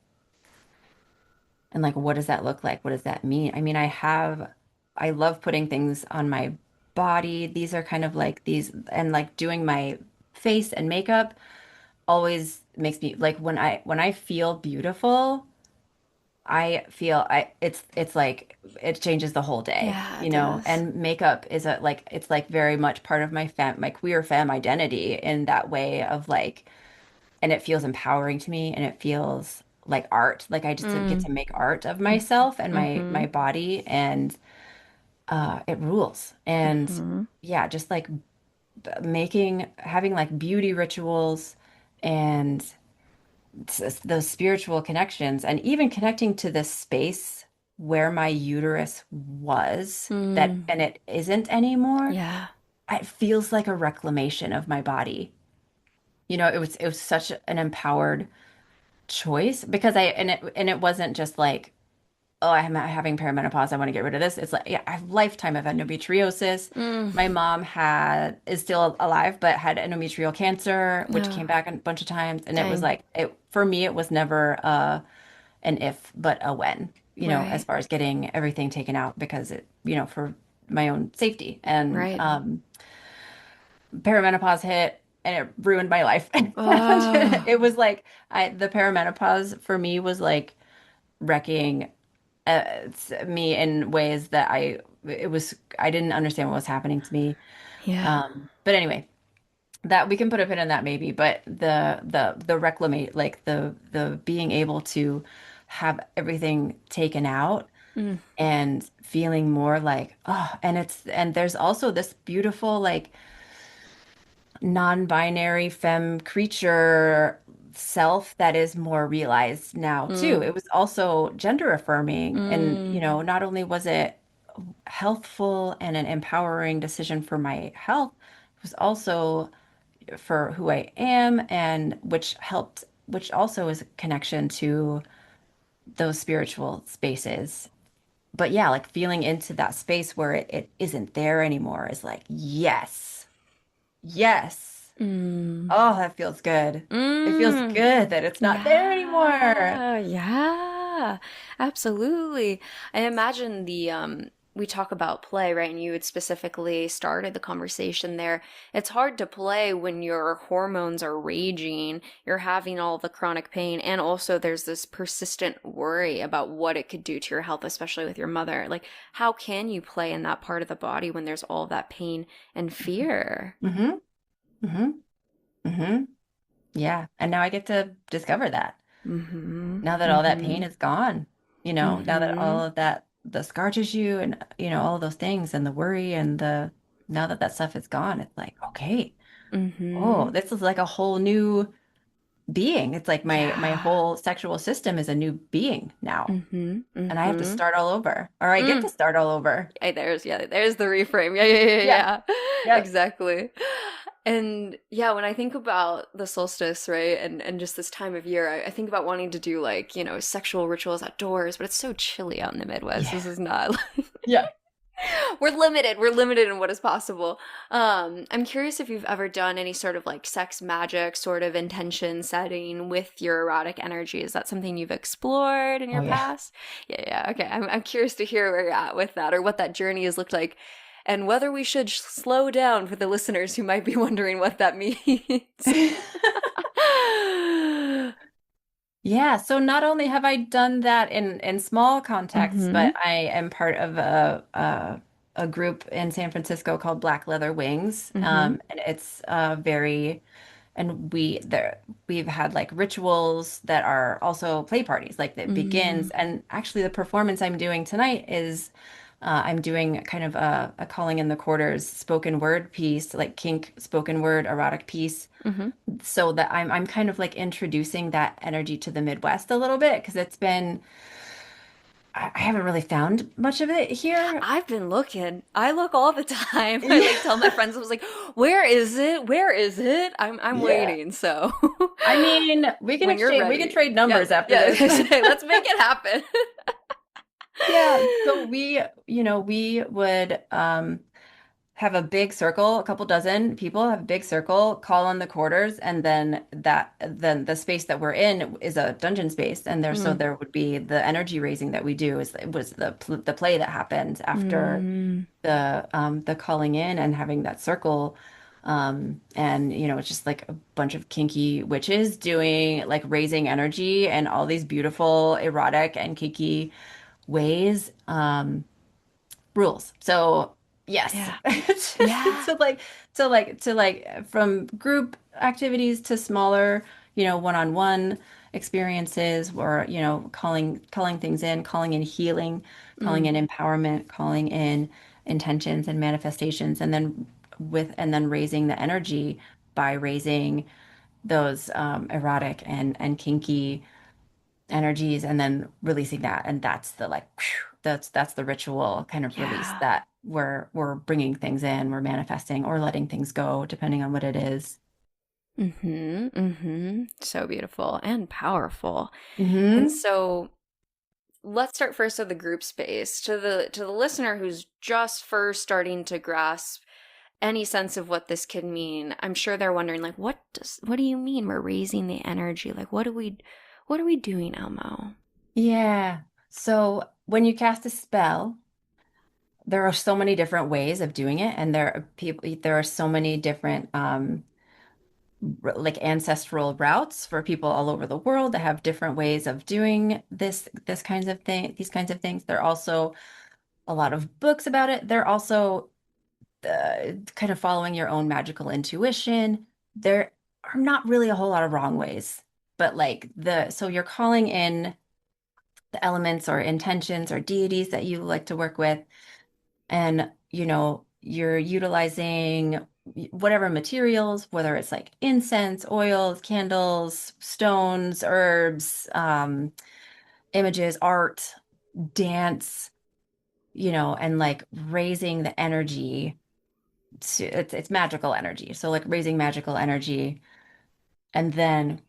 C: And like, what does that look like? What does that mean? I mean, I love putting things on my body. These are kind of like these, and like doing my face and makeup always makes me like when I feel beautiful, I feel it's like it changes the whole day,
A: Yeah, it
C: you know?
A: does.
C: And makeup is a like it's like very much part of my queer femme identity in that way of like, and it feels empowering to me and it feels like art. Like I just get
A: Mm.
C: to make art of myself and
A: Mm-hmm.
C: my body, and it rules. And
A: Mm-hmm.
C: yeah, just like making having like beauty rituals and those spiritual connections, and even connecting to this space where my uterus was that
A: Mm.
C: and it isn't anymore.
A: Yeah.
C: It feels like a reclamation of my body. You know, it was such an empowered choice because and it wasn't just like, oh, I'm having perimenopause, I want to get rid of this. It's like, yeah, I have a lifetime of endometriosis.
A: Mm.
C: My mom is still alive, but had endometrial cancer, which came
A: Oh,
C: back a bunch of times. And it was
A: dang.
C: like, it for me, it was never an if, but a when, you know, as
A: Right.
C: far as getting everything taken out because it, you know, for my own safety. And
A: Right.
C: perimenopause hit and it ruined my life. And
A: Oh,
C: it was like, the perimenopause for me was like wrecking me in ways that I didn't understand what was happening to me.
A: yeah.
C: But anyway, that we can put a pin in that maybe, but the reclamate, like the being able to have everything taken out
A: Mm.
C: and feeling more like, oh, and there's also this beautiful like non-binary femme creature self that is more realized now too.
A: Mm.
C: It was also gender affirming, and you
A: Mm.
C: know, not only was it healthful and an empowering decision for my health, it was also for who I am, and which also is a connection to those spiritual spaces. But yeah, like feeling into that space where it isn't there anymore is like, yes, yes.
A: Mm.
C: Oh, that feels good. It feels
A: Mm.
C: good that it's not there anymore.
A: Yeah, yeah, absolutely. I imagine we talk about play, right? And you had specifically started the conversation there. It's hard to play when your hormones are raging, you're having all the chronic pain, and also there's this persistent worry about what it could do to your health, especially with your mother. Like, how can you play in that part of the body when there's all that pain and fear?
C: Mm-hmm. Mm-hmm. Mm-hmm. Yeah. And now I get to discover that.
A: Mm-hmm.
C: Now that all that pain
A: Mm-hmm.
C: is gone, you know, now that
A: Mm-hmm.
C: all of that, the scar tissue and, you know, all of those things and the worry and now that that stuff is gone, it's like, okay,
A: Mm-hmm.
C: oh, this is like a whole new being. It's like my
A: Yeah.
C: whole sexual system is a new being now.
A: Mm-hmm.
C: And I have to
A: Mm-hmm.
C: start all over, or I get to
A: Mm.
C: start all over.
A: Hey, there's the reframe. Yeah, yeah, yeah,
C: Yeah.
A: yeah.
C: Yep.
A: Exactly. And yeah, when I think about the solstice, right, and just this time of year, I think about wanting to do like, sexual rituals outdoors, but it's so chilly out in the Midwest.
C: Yeah.
A: This is not
C: Yeah.
A: we're limited. We're limited in what is possible. I'm curious if you've ever done any sort of like sex magic sort of intention setting with your erotic energy. Is that something you've explored in
C: Oh
A: your
C: yeah.
A: past? Yeah, yeah. Okay. I'm curious to hear where you're at with that or what that journey has looked like and whether we should slow down for the listeners who might be wondering what that means.
C: Yeah, so not only have I done that in small contexts,
A: Mm-hmm.
C: but I am part of a group in San Francisco called Black Leather Wings.
A: Mm-hmm.
C: And it's very and we've had like rituals that are also play parties, like that
A: Mm-hmm.
C: begins. And actually, the performance I'm doing tonight is I'm doing kind of a calling in the quarters spoken word piece, like kink spoken word erotic piece,
A: Mm-hmm.
C: so that I'm kind of like introducing that energy to the Midwest a little bit because I haven't really found much of it here.
A: I've been looking. I look all the time. I
C: Yeah.
A: like tell my friends, I was like, "Where is it? Where is it?" I'm
C: Yeah.
A: waiting. So
C: I mean,
A: when you're
C: we can
A: ready,
C: trade
A: yeah,
C: numbers after
A: yeah.
C: this.
A: Let's make it happen.
C: Yeah, so we would have a big circle, a couple dozen people have a big circle, call on the quarters, and then the space that we're in is a dungeon space, and
A: Mm.
C: there would be the energy raising that we do was the play that happens after
A: Mm.
C: the calling in and having that circle. And it's just like a bunch of kinky witches doing like raising energy and all these beautiful erotic and kinky ways. Rules. So yes.
A: Yeah. Yeah.
C: So like from group activities to smaller, one-on-one experiences or, calling things in, calling in healing, calling
A: Mm.
C: in empowerment, calling in intentions and manifestations, and then raising the energy by raising those erotic and kinky energies and then releasing that. And that's the like whew, that's the ritual kind of release
A: Yeah.
C: that we're bringing things in, we're manifesting or letting things go depending on what it is.
A: Mm-hmm. Mm-hmm. So beautiful and powerful. And
C: Mm-hmm.
A: so let's start first with the group space. To the listener who's just first starting to grasp any sense of what this could mean, I'm sure they're wondering, like, what do you mean we're raising the energy? Like, what are we doing, Elmo?
C: Yeah. So when you cast a spell, there are so many different ways of doing it, and there are so many different like ancestral routes for people all over the world that have different ways of doing this kinds of thing these kinds of things. There are also a lot of books about it. They're also kind of following your own magical intuition. There are not really a whole lot of wrong ways, but so you're calling in the elements or intentions or deities that you like to work with, and you're utilizing whatever materials, whether it's like incense, oils, candles, stones, herbs, images, art, dance, and like raising the energy it's magical energy. So like raising magical energy and then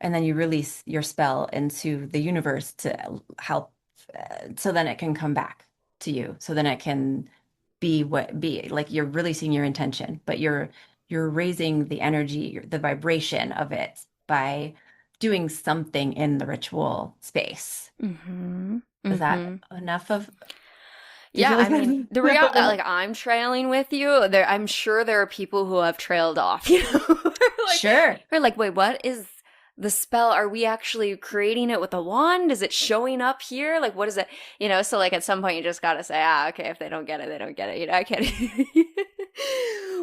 C: you release your spell into the universe to help so then it can come back to you. So then it can be like you're releasing your intention, but you're raising the energy, the vibration of it by doing something in the ritual space.
A: Mm-hmm.
C: Is that
A: Mm-hmm.
C: enough of, do you
A: Yeah,
C: feel
A: I
C: like
A: mean,
C: that's
A: the
C: enough
A: real
C: of an
A: like I'm trailing with you. I'm sure there are people who have trailed off, you know. like
C: sure.
A: we're like, wait, what is the spell? Are we actually creating it with a wand? Is it showing up here? Like, what is it? So like at some point you just gotta say, okay, if they don't get it, they don't get it. I can't.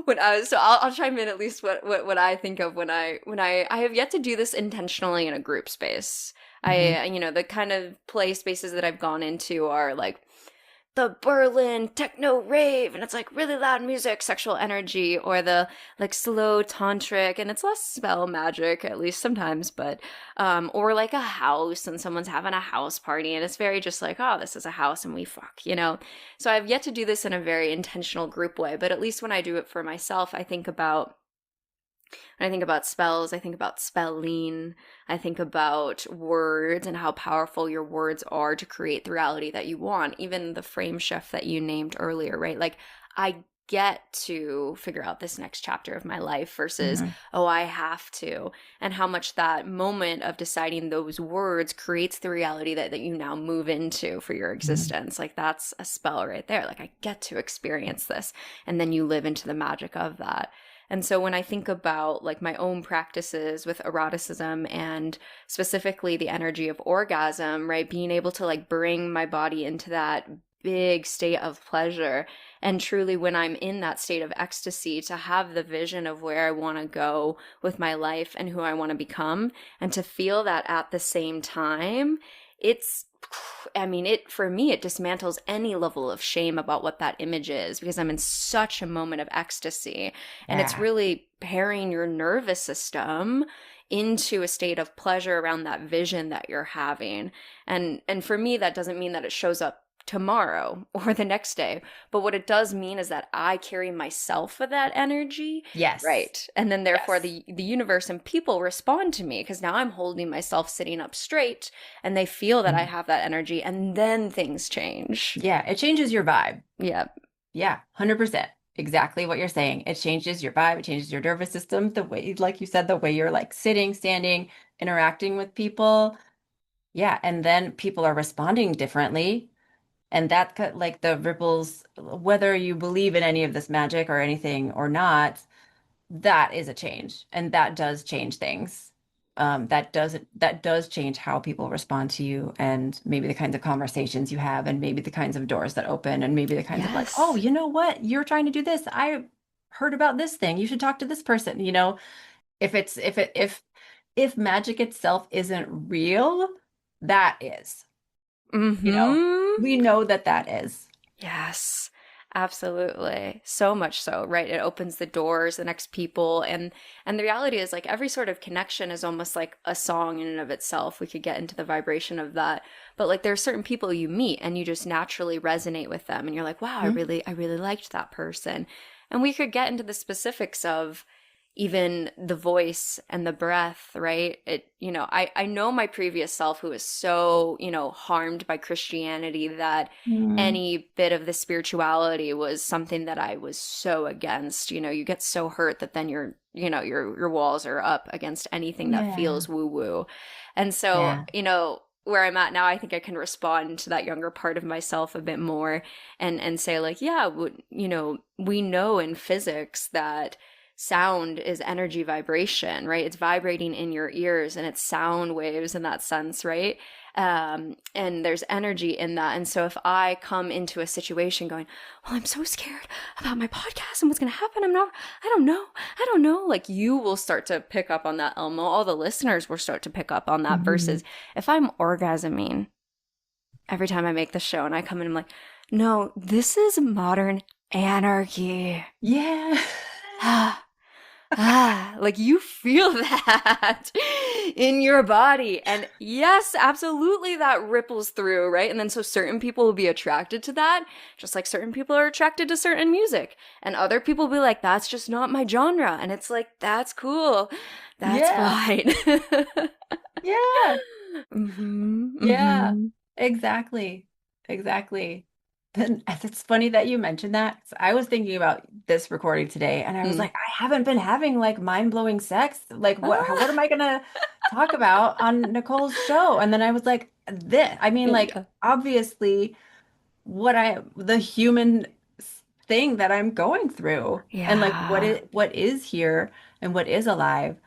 A: I'll chime in at least what I think of when I have yet to do this intentionally in a group space.
C: Mhm.
A: The kind of play spaces that I've gone into are like the Berlin techno rave and it's like really loud music, sexual energy, or the like slow tantric and it's less spell magic, at least sometimes, but or like a house and someone's having a house party and it's very just like, oh, this is a house and we fuck. So I've yet to do this in a very intentional group way, but at least when I do it for myself, when I think about spells, I think about spelling. I think about words and how powerful your words are to create the reality that you want. Even the frame shift that you named earlier, right? Like, I get to figure out this next chapter of my life versus,
C: Mhm.
A: oh, I have to. And how much that moment of deciding those words creates the reality that you now move into for your
C: Mhm.
A: existence. Like, that's a spell right there. Like, I get to experience this. And then you live into the magic of that. And so when I think about like my own practices with eroticism and specifically the energy of orgasm, right? Being able to like bring my body into that big state of pleasure. And truly, when I'm in that state of ecstasy, to have the vision of where I want to go with my life and who I want to become, and to feel that at the same time, it's it for me it dismantles any level of shame about what that image is because I'm in such a moment of ecstasy and it's
C: Yeah.
A: really pairing your nervous system into a state of pleasure around that vision that you're having. And for me, that doesn't mean that it shows up tomorrow or the next day, but what it does mean is that I carry myself with that energy.
C: Yes.
A: Right. And then therefore
C: Yes.
A: the universe and people respond to me because now I'm holding myself sitting up straight and they feel that I
C: Mhm.
A: have that energy and then things change.
C: Yeah, it changes your vibe.
A: Yeah.
C: Yeah, 100%. Exactly what you're saying. It changes your vibe, it changes your nervous system, the way, like you said, the way you're like sitting, standing, interacting with people. Yeah, and then people are responding differently. And that like the ripples, whether you believe in any of this magic or anything or not, that is a change. And that does change things. That does change how people respond to you and maybe the kinds of conversations you have and maybe the kinds of doors that open and maybe the kinds of like, oh,
A: Yes.
C: you know what? You're trying to do this. I heard about this thing. You should talk to this person. If magic itself isn't real, that is, you know,
A: Mm-hmm.
C: we know that that is.
A: Yes, absolutely. So much so, right? It opens the doors, the next people, and the reality is like every sort of connection is almost like a song in and of itself. We could get into the vibration of that. But like there are certain people you meet and you just naturally resonate with them and you're like, "Wow,
C: Mhm.
A: I really liked that person." And we could get into the specifics of even the voice and the breath, right? I know my previous self who was so, harmed by Christianity that
C: Mm.
A: any bit of the spirituality was something that I was so against. You get so hurt that then your walls are up against anything that
C: Yeah.
A: feels woo woo. And so,
C: Yeah.
A: where I'm at now, I think I can respond to that younger part of myself a bit more and say like, yeah, we know in physics that sound is energy vibration, right? It's vibrating in your ears and it's sound waves in that sense, right? And there's energy in that. And so if I come into a situation going, well, I'm so scared about my podcast and what's going to happen, I don't know. Like you will start to pick up on that, Elmo. All the listeners will start to pick up on that
C: Mhm.
A: versus if I'm orgasming every time I make the show and I come in, I'm like, no, this is modern anarchy.
C: Yeah.
A: Like you feel that in your body. And yes, absolutely that ripples through, right? And then so certain people will be attracted to that, just like certain people are attracted to certain music. And other people will be like, that's just not my genre. And it's like, that's cool. That's
C: Yeah.
A: fine.
C: Yeah.
A: Mm-hmm.
C: Yeah.
A: Mm-hmm.
C: Exactly. Exactly. Then it's funny that you mentioned that. 'Cause I was thinking about this recording today and I was
A: Mm.
C: like, I haven't been having like mind-blowing sex. Like what am I gonna talk about on Nicole's show? And then I was like, this. I mean, like
A: Yeah.
C: obviously the human thing that I'm going through and like
A: Yeah.
C: what is here and what is alive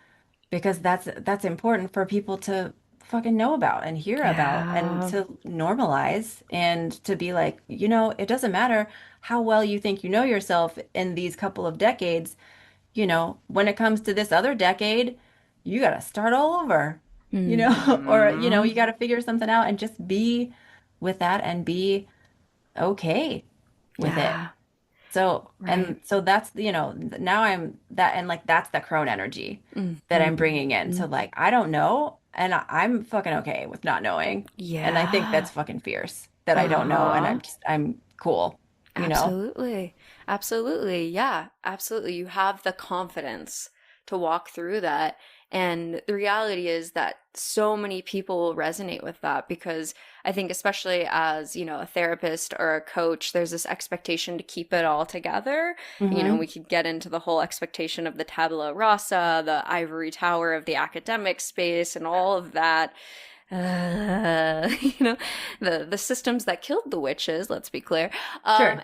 C: because that's important for people to fucking know about and hear about and
A: Yeah.
C: to normalize and to be like, it doesn't matter how well you think you know yourself in these couple of decades, when it comes to this other decade, you got to start all over, or
A: Mm-hmm.
C: you got to figure something out and just be with that and be okay with it.
A: Yeah.
C: So,
A: Right.
C: and so that's, now I'm that, and like that's the crone energy that I'm bringing in.
A: Mm-hmm.
C: So, like, I don't know, and I'm fucking okay with not knowing. And I think that's
A: Yeah.
C: fucking fierce that I don't know, and
A: Uh-huh.
C: I'm cool, you know?
A: Absolutely. Absolutely. Yeah, absolutely. You have the confidence to walk through that. And the reality is that so many people will resonate with that because I think, especially as, a therapist or a coach, there's this expectation to keep it all together.
C: Mm-hmm.
A: We could get into the whole expectation of the tabula rasa, the ivory tower of the academic space, and all of that. uh, you know, the systems that killed the witches, let's be clear.
C: Sure.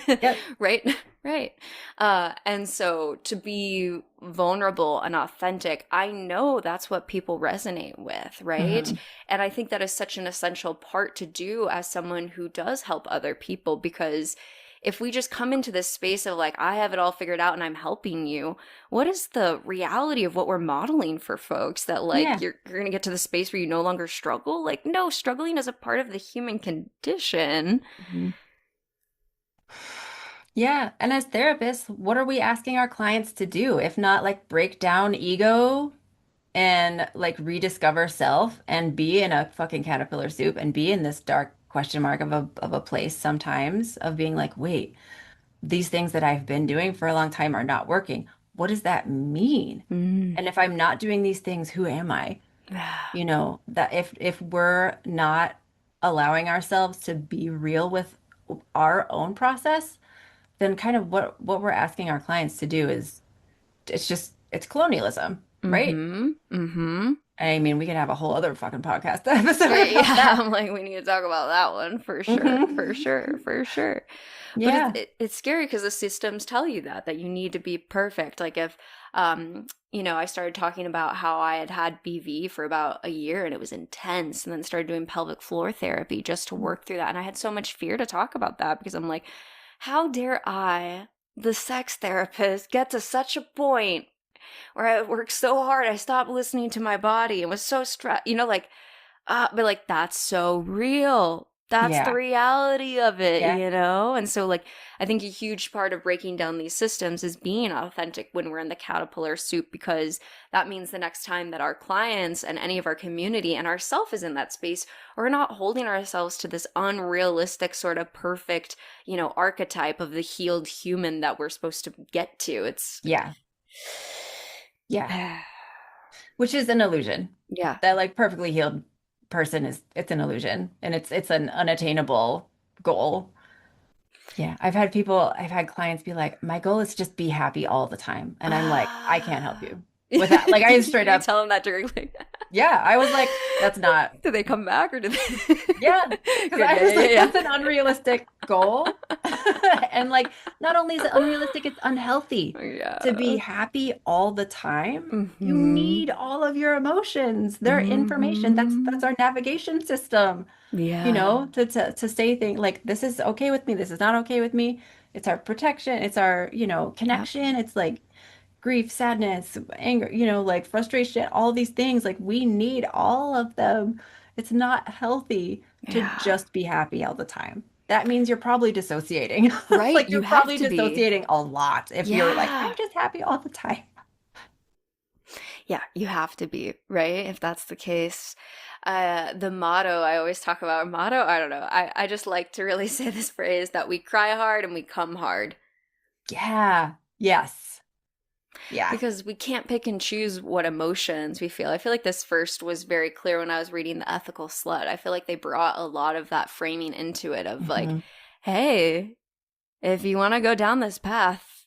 C: Yep.
A: Right, right. And so to be vulnerable and authentic, I know that's what people resonate with, right?
C: Mm-hmm.
A: And I think that is such an essential part to do as someone who does help other people because if we just come into this space of like, I have it all figured out and I'm helping you, what is the reality of what we're modeling for folks that like
C: Yeah.
A: you're gonna get to the space where you no longer struggle? Like, no, struggling is a part of the human condition.
C: Mhm. Yeah. And as therapists, what are we asking our clients to do? If not like break down ego and like rediscover self and be in a fucking caterpillar soup and be in this dark question mark of a place sometimes of being like, wait, these things that I've been doing for a long time are not working. What does that mean?
A: Mm.
C: And if I'm not doing these things, who am I? You know, that if we're not allowing ourselves to be real with our own process, then kind of what we're asking our clients to do is it's colonialism, right?
A: Mm-hmm. Mm-hmm.
C: I mean, we could have a whole other fucking podcast episode about
A: Yeah,
C: that.
A: I'm like, we need to talk about that one for sure, for
C: Hmm.
A: sure, for sure. But
C: Yeah.
A: it's scary because the systems tell you that you need to be perfect. Like if, I started talking about how I had had BV for about a year and it was intense, and then started doing pelvic floor therapy just to work through that. And I had so much fear to talk about that because I'm like, how dare I, the sex therapist, get to such a point where I worked so hard, I stopped listening to my body and was so stressed, but like that's so real. That's the
C: Yeah.
A: reality of it,
C: Yeah.
A: And so like I think a huge part of breaking down these systems is being authentic when we're in the caterpillar soup, because that means the next time that our clients and any of our community and ourself is in that space, we're not holding ourselves to this unrealistic sort of perfect, archetype of the healed human that we're supposed to get to. It's
C: Yeah. Yeah. Which is an illusion.
A: yeah.
C: That like perfectly healed person is it's an illusion and it's an unattainable goal. Yeah. I've had clients be like, my goal is just be happy all the time. And I'm like, I can't help
A: Ah.
C: you with that. Like I straight
A: You
C: up,
A: tell them that directly.
C: yeah, I was like, that's not.
A: Did they come back or did they?
C: Yeah, because
A: Good.
C: I
A: Yeah,
C: was
A: yeah,
C: like,
A: yeah,
C: that's an unrealistic goal. And like, not only is it unrealistic, it's unhealthy to be
A: yeah.
C: happy all the time. You
A: Mm-hmm.
C: need all of your emotions. They're information. That's
A: Mm-hmm.
C: our navigation system, you
A: Yeah.
C: know, to say things like this is okay with me, this is not okay with me. It's our protection, it's our, you know,
A: Yep.
C: connection. It's like grief, sadness, anger, you know, like frustration, all these things, like we need all of them. It's not healthy to
A: Yeah.
C: just be happy all the time. That means you're probably dissociating.
A: Right?
C: Like
A: You
C: you're
A: have
C: probably
A: to be.
C: dissociating a lot if you're like, I'm
A: Yeah.
C: just happy all the time.
A: Yeah, you have to be, right? If that's the case. The motto I always talk about, motto, I don't know. I just like to really say this phrase that we cry hard and we come hard.
C: Yeah. Yes. Yeah.
A: Because we can't pick and choose what emotions we feel. I feel like this first was very clear when I was reading The Ethical Slut. I feel like they brought a lot of that framing into it of like,
C: Hmm.
A: hey, if you want to go down this path,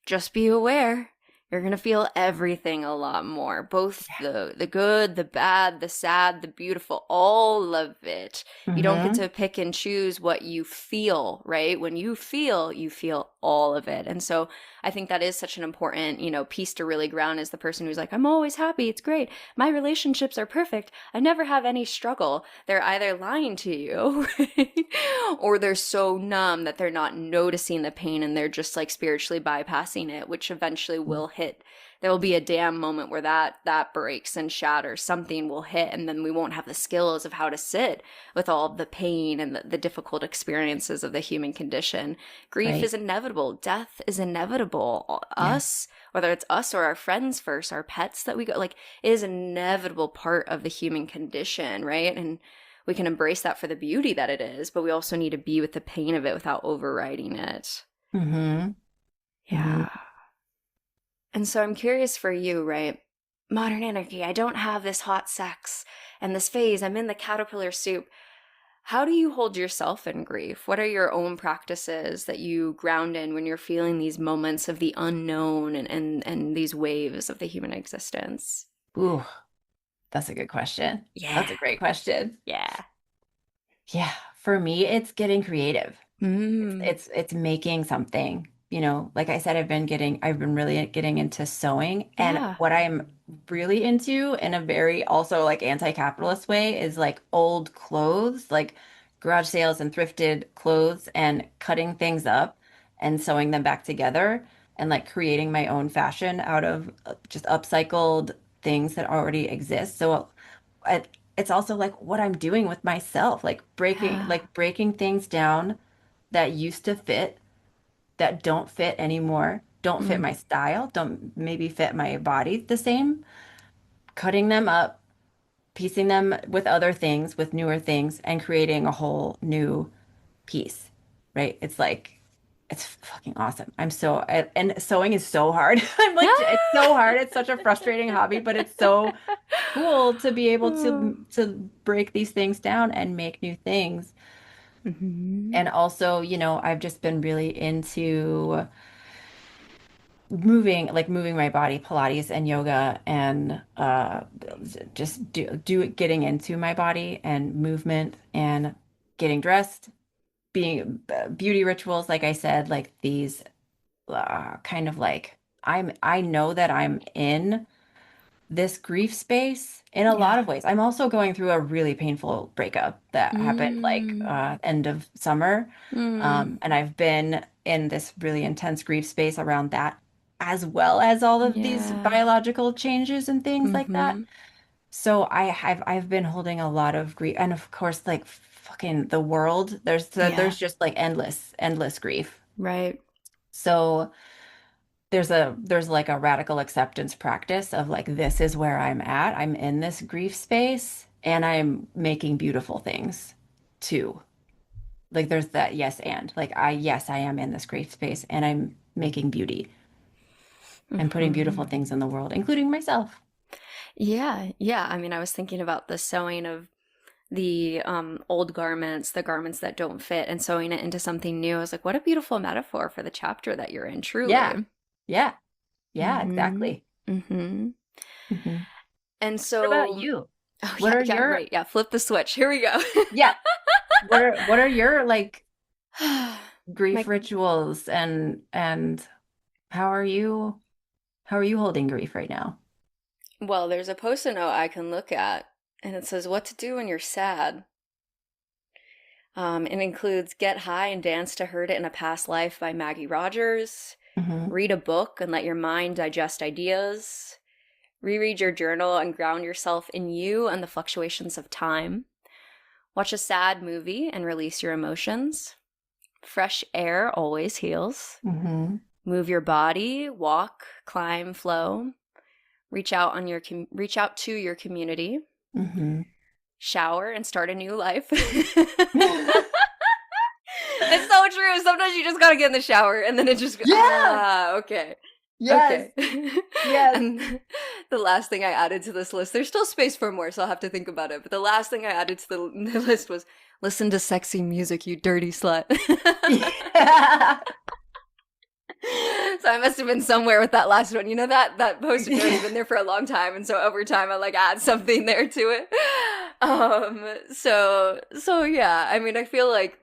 A: just be aware. You're going to feel everything a lot more. Both the good, the bad, the sad, the beautiful, all of it. You don't get
C: Hmm.
A: to pick and choose what you feel, right? When you feel all of it. And so I think that is such an important, piece to really ground, is the person who's like, I'm always happy. It's great. My relationships are perfect. I never have any struggle. They're either lying to you, right? Or they're so numb that they're not noticing the pain and they're just like spiritually bypassing it, which eventually will hit. There will be a damn moment where that breaks and shatters. Something will hit, and then we won't have the skills of how to sit with all of the pain and the difficult experiences of the human condition. Grief
C: Right.
A: is inevitable. Death is inevitable.
C: Yeah.
A: Us, whether it's us or our friends first, our pets that we go, like, it is an inevitable part of the human condition, right? And we can embrace that for the beauty that it is, but we also need to be with the pain of it without overriding it.
C: Hmm. Hmm.
A: Yeah. And so I'm curious for you, right? Modern anarchy, I don't have this hot sex and this phase. I'm in the caterpillar soup. How do you hold yourself in grief? What are your own practices that you ground in when you're feeling these moments of the unknown and these waves of the human existence?
C: Ooh, that's a good question.
A: Yeah.
C: That's a great question.
A: Yeah.
C: Yeah, for me, it's getting creative.
A: Mm.
C: It's making something. You know, like I said, I've been really getting into sewing. And
A: Yeah.
C: what I'm really into in a very also like anti-capitalist way is like old clothes, like garage sales and thrifted clothes and cutting things up and sewing them back together and like creating my own fashion out of just upcycled things that already exist. So it's also like what I'm doing with myself,
A: Yeah.
C: like breaking things down that used to fit that don't fit anymore, don't fit
A: Mm.
C: my style, don't maybe fit my body the same, cutting them up, piecing them with other things, with newer things, and creating a whole new piece, right? It's like, it's fucking awesome. And sewing is so hard. I'm like, it's so hard. It's such a frustrating hobby, but it's so cool to be able to break these things down and make new things.
A: Mm-hmm.
C: And also, I've just been really into moving my body, Pilates and yoga, and just getting into my body and movement and getting dressed, being beauty rituals, like I said, like these kind of like I know that I'm in this grief space in a lot
A: Yeah.
C: of ways. I'm also going through a really painful breakup that happened like
A: Mm.
C: end of summer.
A: Mm.
C: And I've been in this really intense grief space around that, as well as all of these
A: Yeah.
C: biological changes and things like that.
A: Mm-hmm.
C: So I've been holding a lot of grief, and of course, like fucking the world,
A: Yeah.
C: there's just like endless grief.
A: Right.
C: So there's like a radical acceptance practice of like, this is where I'm at. I'm in this grief space and I'm making beautiful things too. Like there's that yes and like yes, I am in this grief space and I'm making beauty and putting
A: Mm-hmm.
C: beautiful things in the world, including myself.
A: Yeah. Yeah. I mean, I was thinking about the sewing of the old garments, the garments that don't fit, and sewing it into something new. I was like, what a beautiful metaphor for the chapter that you're in,
C: Yeah.
A: truly.
C: Yeah. Yeah,
A: Mm-hmm.
C: exactly.
A: Mm-hmm.
C: Hmm.
A: And
C: What about
A: so,
C: you?
A: oh
C: What
A: yeah,
C: are
A: yeah,
C: your
A: right. Yeah, flip the switch. Here we go.
C: yeah, what are your like grief
A: My
C: rituals and how are you how are you holding grief right now?
A: Well, there's a post-it note I can look at, and it says what to do when you're sad. It includes Get High and Dance to Heard It in a Past Life by Maggie Rogers.
C: Hmm.
A: Read a book and let your mind digest ideas. Reread your journal and ground yourself in you and the fluctuations of time. Watch a sad movie and release your emotions. Fresh air always heals.
C: Hmm.
A: Move your body, walk, climb, flow. Reach out to your community.
C: Hmm.
A: Shower and start a new life. It's so true. Sometimes you just gotta get in the shower and then it just
C: Yeah.
A: okay.
C: Yes.
A: Okay.
C: Yes.
A: And the last thing I added to this list, there's still space for more, so I'll have to think about it. But the last thing I added to the list was listen to sexy music, you dirty slut.
C: Yeah.
A: So I must have been somewhere with that last one. You know that post-it note has been there for a long time, and so over time I like add something there to it. So yeah, I mean I feel like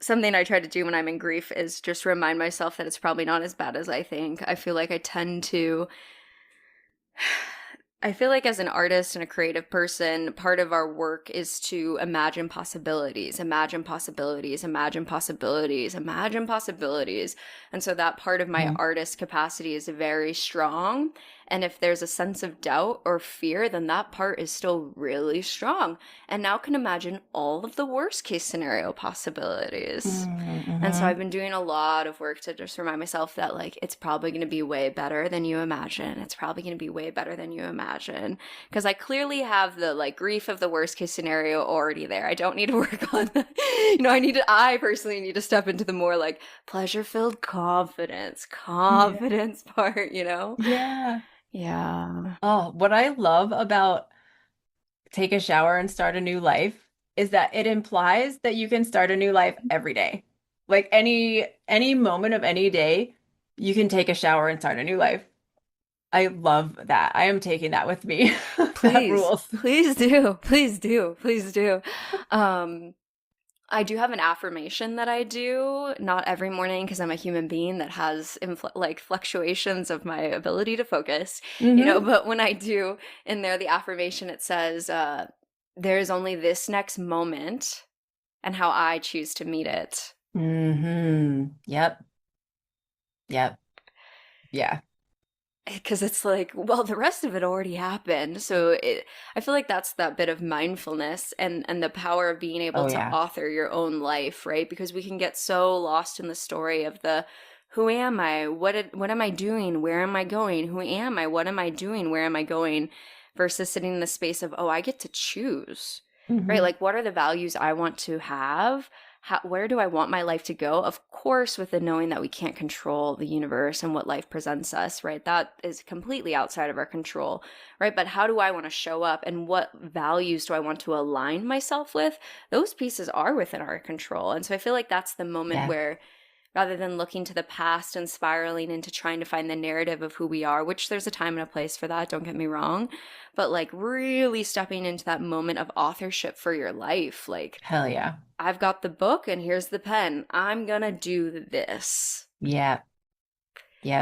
A: something I try to do when I'm in grief is just remind myself that it's probably not as bad as I think. I feel like I feel like as an artist and a creative person, part of our work is to imagine possibilities, imagine possibilities, imagine possibilities, imagine possibilities. And so that part of my
C: Mhm.
A: artist capacity is very strong. And if there's a sense of doubt or fear, then that part is still really strong. And now can imagine all of the worst case scenario possibilities. And so I've
C: Mm-hmm.
A: been doing a lot of work to just remind myself that, like, it's probably going to be way better than you imagine. It's probably going to be way better than you imagine. Because I clearly have the, like, grief of the worst case scenario already there. I don't need to work on that. I personally need to step into the more, like, pleasure filled
C: Yeah.
A: confidence part, you know?
C: Yeah.
A: Yeah.
C: Oh, what I love about take a shower and start a new life is that it implies that you can start a new life every day. Like any moment of any day, you can take a shower and start a new life. I love that. I am taking that with me. That
A: Please,
C: rules.
A: please do. Please do. Please do. Um, I do have an affirmation that I do, not every morning because I'm a human being that has like fluctuations of my ability to focus,
C: Hmm.
A: but when I do in there, the affirmation, it says, there is only this next moment and how I choose to meet it.
C: Hmm. Yep. Yep. Yeah.
A: Because it's like, well, the rest of it already happened. I feel like that's that bit of mindfulness and the power of being able
C: Oh
A: to
C: yeah.
A: author your own life, right? Because we can get so lost in the story of the Who am I? What am I doing? Where am I going? Who am I? What am I doing? Where am I going? Versus sitting in the space of, oh, I get to choose, right?
C: Hmm.
A: Like, what are the values I want to have? Where do I want my life to go? Of course, with the knowing that we can't control the universe and what life presents us, right? That is completely outside of our control, right? But how do I want to show up and what values do I want to align myself with? Those pieces are within our control. And so I feel like that's the moment
C: Yeah.
A: where rather than looking to the past and spiraling into trying to find the narrative of who we are, which there's a time and a place for that, don't get me wrong, but like really stepping into that moment of authorship for your life. Like,
C: Hell yeah.
A: I've got the book and here's the pen. I'm gonna do this.
C: Yeah.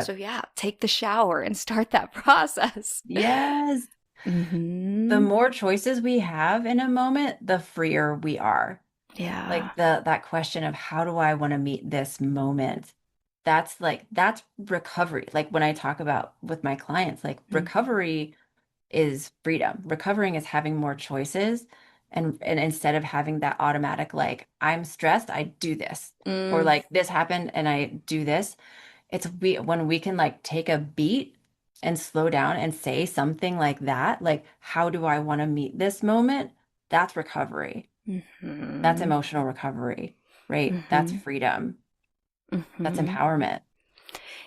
A: So,
C: Yep.
A: yeah, take the shower and start that process.
C: Yes. The
A: Mm-hmm.
C: more choices we have in a moment, the freer we are.
A: Yeah.
C: Like that question of how do I want to meet this moment? That's recovery. Like when I talk about with my clients, like recovery is freedom. Recovering is having more choices and instead of having that automatic like I'm stressed, I do this. Or
A: Mm-hmm.
C: like this happened and I do this. It's we when we can like take a beat and slow down and say something like that, like how do I want to meet this moment? That's recovery. That's
A: Mm-hmm.
C: emotional recovery, right? That's
A: Mm-hmm.
C: freedom. That's
A: Mm-hmm.
C: empowerment.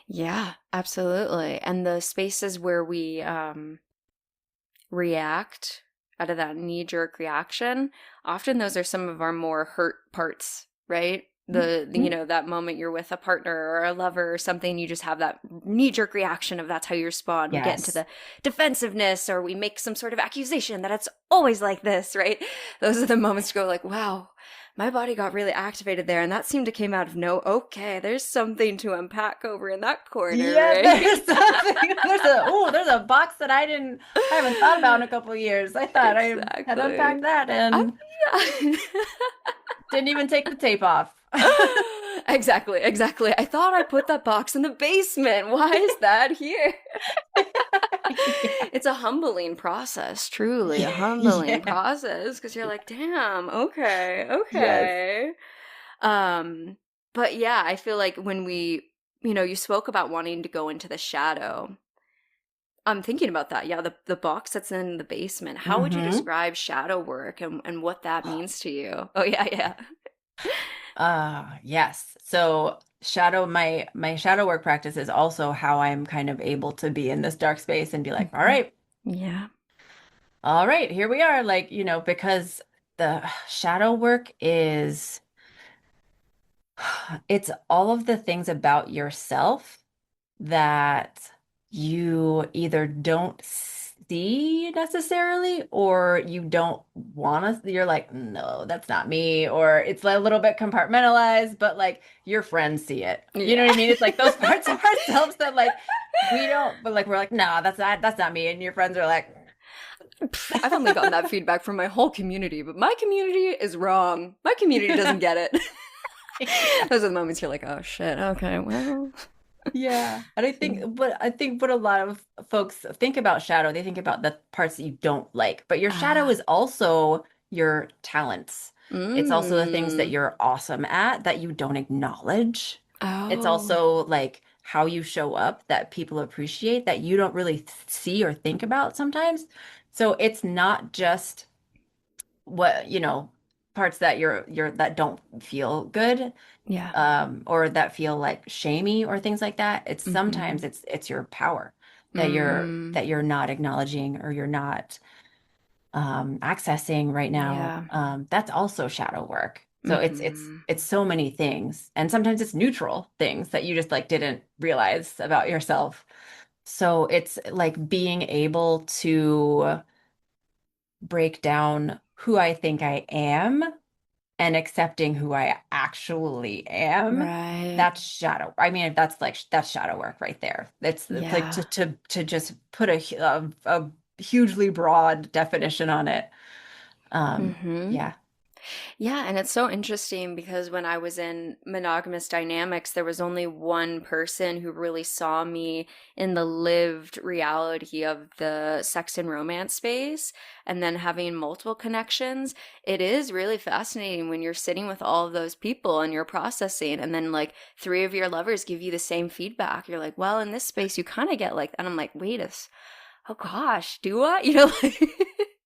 A: Yeah, absolutely. And the spaces where we react out of that knee jerk reaction, often those are some of our more hurt parts, right? You
C: Mhm.
A: know, that moment you're with a partner or a lover or something, you just have that knee jerk reaction of that's how you respond. We get into
C: Yes.
A: the defensiveness or we make some sort of accusation that it's always like this, right? Those are the moments to go like, wow, my body got really activated there. And that seemed to came out of no, okay, there's something to unpack over in that corner,
C: Yes,
A: right?
C: there's something. There's a box that I haven't thought about in a couple of years. I thought I had
A: Exactly.
C: unpacked that
A: I,
C: and
A: yeah.
C: didn't even take the tape off.
A: Exactly, exactly. I thought I put that box in the basement. Why is that here?
C: Yeah.
A: It's a humbling process, truly a
C: Yeah.
A: humbling
C: Yeah.
A: process because you're like, damn, okay,
C: Yes.
A: okay. Um, but yeah, I feel like when you spoke about wanting to go into the shadow. I'm thinking about that. Yeah, the box that's in the basement. How would you
C: Hmm.
A: describe shadow work and what that means to you? Oh yeah, yeah.
C: Yes. So my shadow work practice is also how I'm kind of able to be in this dark space and be like,
A: Mhm. Yeah.
C: all right, here we are. Like, because the shadow work is it's all of the things about yourself that you either don't see necessarily or you don't want to, you're like, no, that's not me. Or it's a little bit compartmentalized, but like your friends see it. You know
A: Yeah.
C: what I mean? It's like those parts of ourselves that like we don't, but like we're like, no, that's not me. And your friends are like,
A: I've only gotten that feedback from my whole community, but my community is wrong. My community doesn't get it. Those are the moments you're like, oh shit, okay, well.
C: Yeah. And I think what a lot of folks think about shadow, they think about the parts that you don't like, but your shadow
A: Ah.
C: is also your talents. It's also the things that
A: Mm.
C: you're awesome at that you don't acknowledge. It's
A: Oh.
C: also like how you show up that people appreciate that you don't really see or think about sometimes. So it's not just what, parts that you're that don't feel good
A: Yeah.
C: or that feel like shamey or things like that. It's
A: Mm-hmm.
C: sometimes it's your power that you're
A: Mm.
C: that you're not acknowledging or you're not accessing right now.
A: Yeah.
C: That's also shadow work. So it's it's
A: Mm-hmm.
C: it's so many things, and sometimes it's neutral things that you just like didn't realize about yourself. So it's like being able to break down who I think I am and accepting who I actually am.
A: Right.
C: That's shadow. I mean, that's shadow work right there. It's like to
A: Yeah.
C: to just put a hugely broad definition on it.
A: Mm-hmm.
C: Yeah.
A: Yeah, and it's so interesting because when I was in monogamous dynamics, there was only one person who really saw me in the lived reality of the sex and romance space, and then having multiple connections. It is really fascinating when you're sitting with all of those people and you're processing, and then like three of your lovers give you the same feedback. You're like, well, in this space, you kind of get like, and I'm like, oh gosh, do I? Like.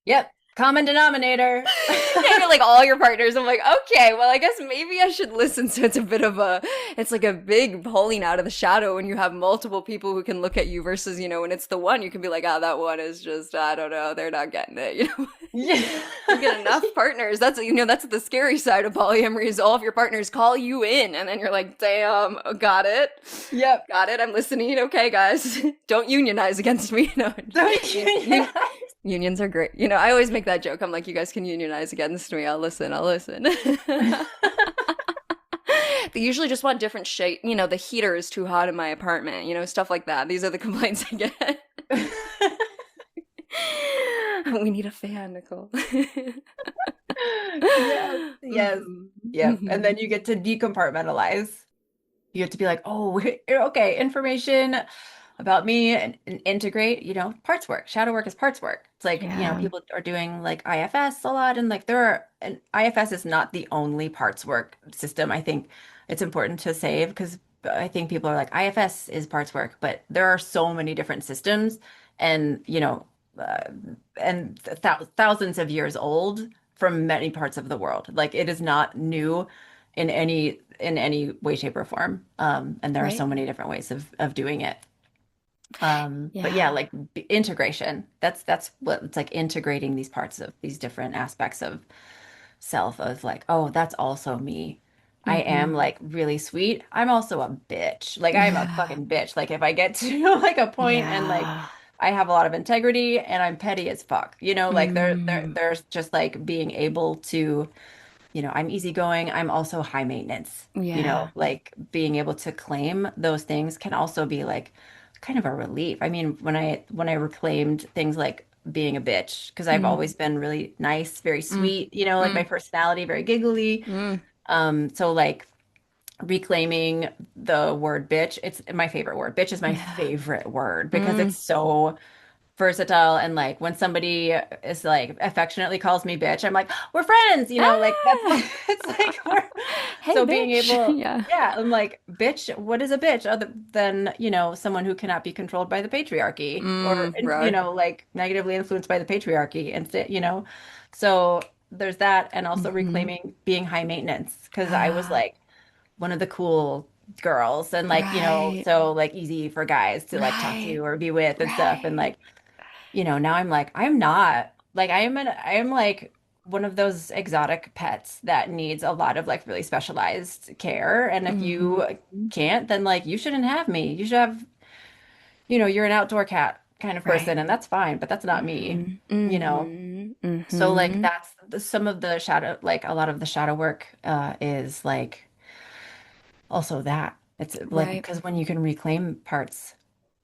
C: Yep. Common denominator.
A: Yeah, you're like all your partners. I'm like, okay, well, I guess maybe I should listen. So it's like a big pulling out of the shadow when you have multiple people who can look at you versus, when it's the one, you can be like, oh, that one is just, I don't know, they're not getting it.
C: Yeah.
A: You get enough partners. That's the scary side of polyamory is all of your partners call you in. And then you're like, damn, got it.
C: Yep.
A: Got it. I'm listening. Okay, guys, don't unionize against me.
C: Don't unionize.
A: Unions are great. I always make that joke. I'm like, you guys can unionize against me. I'll listen. They usually just want different shade. The heater is too hot in my apartment, stuff like that. These are the complaints I get. We need a fan, Nicole.
C: Yes. Yes. Yep.
A: Mhm.
C: And then you get to decompartmentalize. You have to be like, oh, okay, information about me and integrate, parts work. Shadow work is parts work. It's like,
A: Yeah.
C: people are doing like IFS a lot, and like and IFS is not the only parts work system. I think it's important to say because I think people are like, IFS is parts work, but there are so many different systems and, uh, and thousands of years old from many parts of the world. Like it is not new in any way, shape, or form. And there are
A: Right.
C: so many different ways of doing it. But yeah,
A: Yeah.
C: like integration. That's what it's like integrating these parts of these different aspects of self of like, oh, that's also me. I am
A: Hmm.
C: like really sweet. I'm also a bitch. Like I'm a
A: Yeah.
C: fucking bitch. Like if I get to like a point and like
A: Yeah.
C: I have a lot of integrity and I'm petty as fuck. Like
A: Mm.
C: there's just like being able to, I'm easygoing. I'm also high maintenance.
A: Yeah.
C: Like being able to claim those things can also be like kind of a relief. I mean, when I reclaimed things like being a bitch, because I've
A: Mm.
C: always been really nice, very
A: Mm.
C: sweet, like my
A: Mm.
C: personality, very giggly.
A: Mm.
C: So like reclaiming the word bitch, it's my favorite word. Bitch is my
A: Yeah.
C: favorite word because
A: Mm.
C: it's so versatile and like when somebody is like affectionately calls me bitch, I'm like, we're friends, like that's
A: Ah!
C: like it's like we're
A: Hey,
C: so being
A: bitch.
C: able,
A: Yeah.
C: yeah, I'm like, bitch, what is a bitch other than, someone who cannot be controlled by the patriarchy or
A: Right.
C: like negatively influenced by the patriarchy instead, so there's that and also
A: Hmm.
C: reclaiming being high maintenance because I was
A: Ah,
C: like one of the cool girls and like,
A: right.
C: so like easy for guys to like talk to
A: Right.
C: or be with and stuff and
A: Right.
C: like now I'm like, I'm not like I am like one of those exotic pets that needs a lot of like really specialized care. And if you
A: Hmm.
C: can't, then like you shouldn't have me. You should have, you're an outdoor cat kind of
A: Right.
C: person, and that's fine, but that's not me,
A: Hmm.
C: you know.
A: Hmm.
C: So like
A: Hmm.
C: that's some of the shadow, like a lot of the shadow work is like also that. It's like
A: Right.
C: because when you can reclaim parts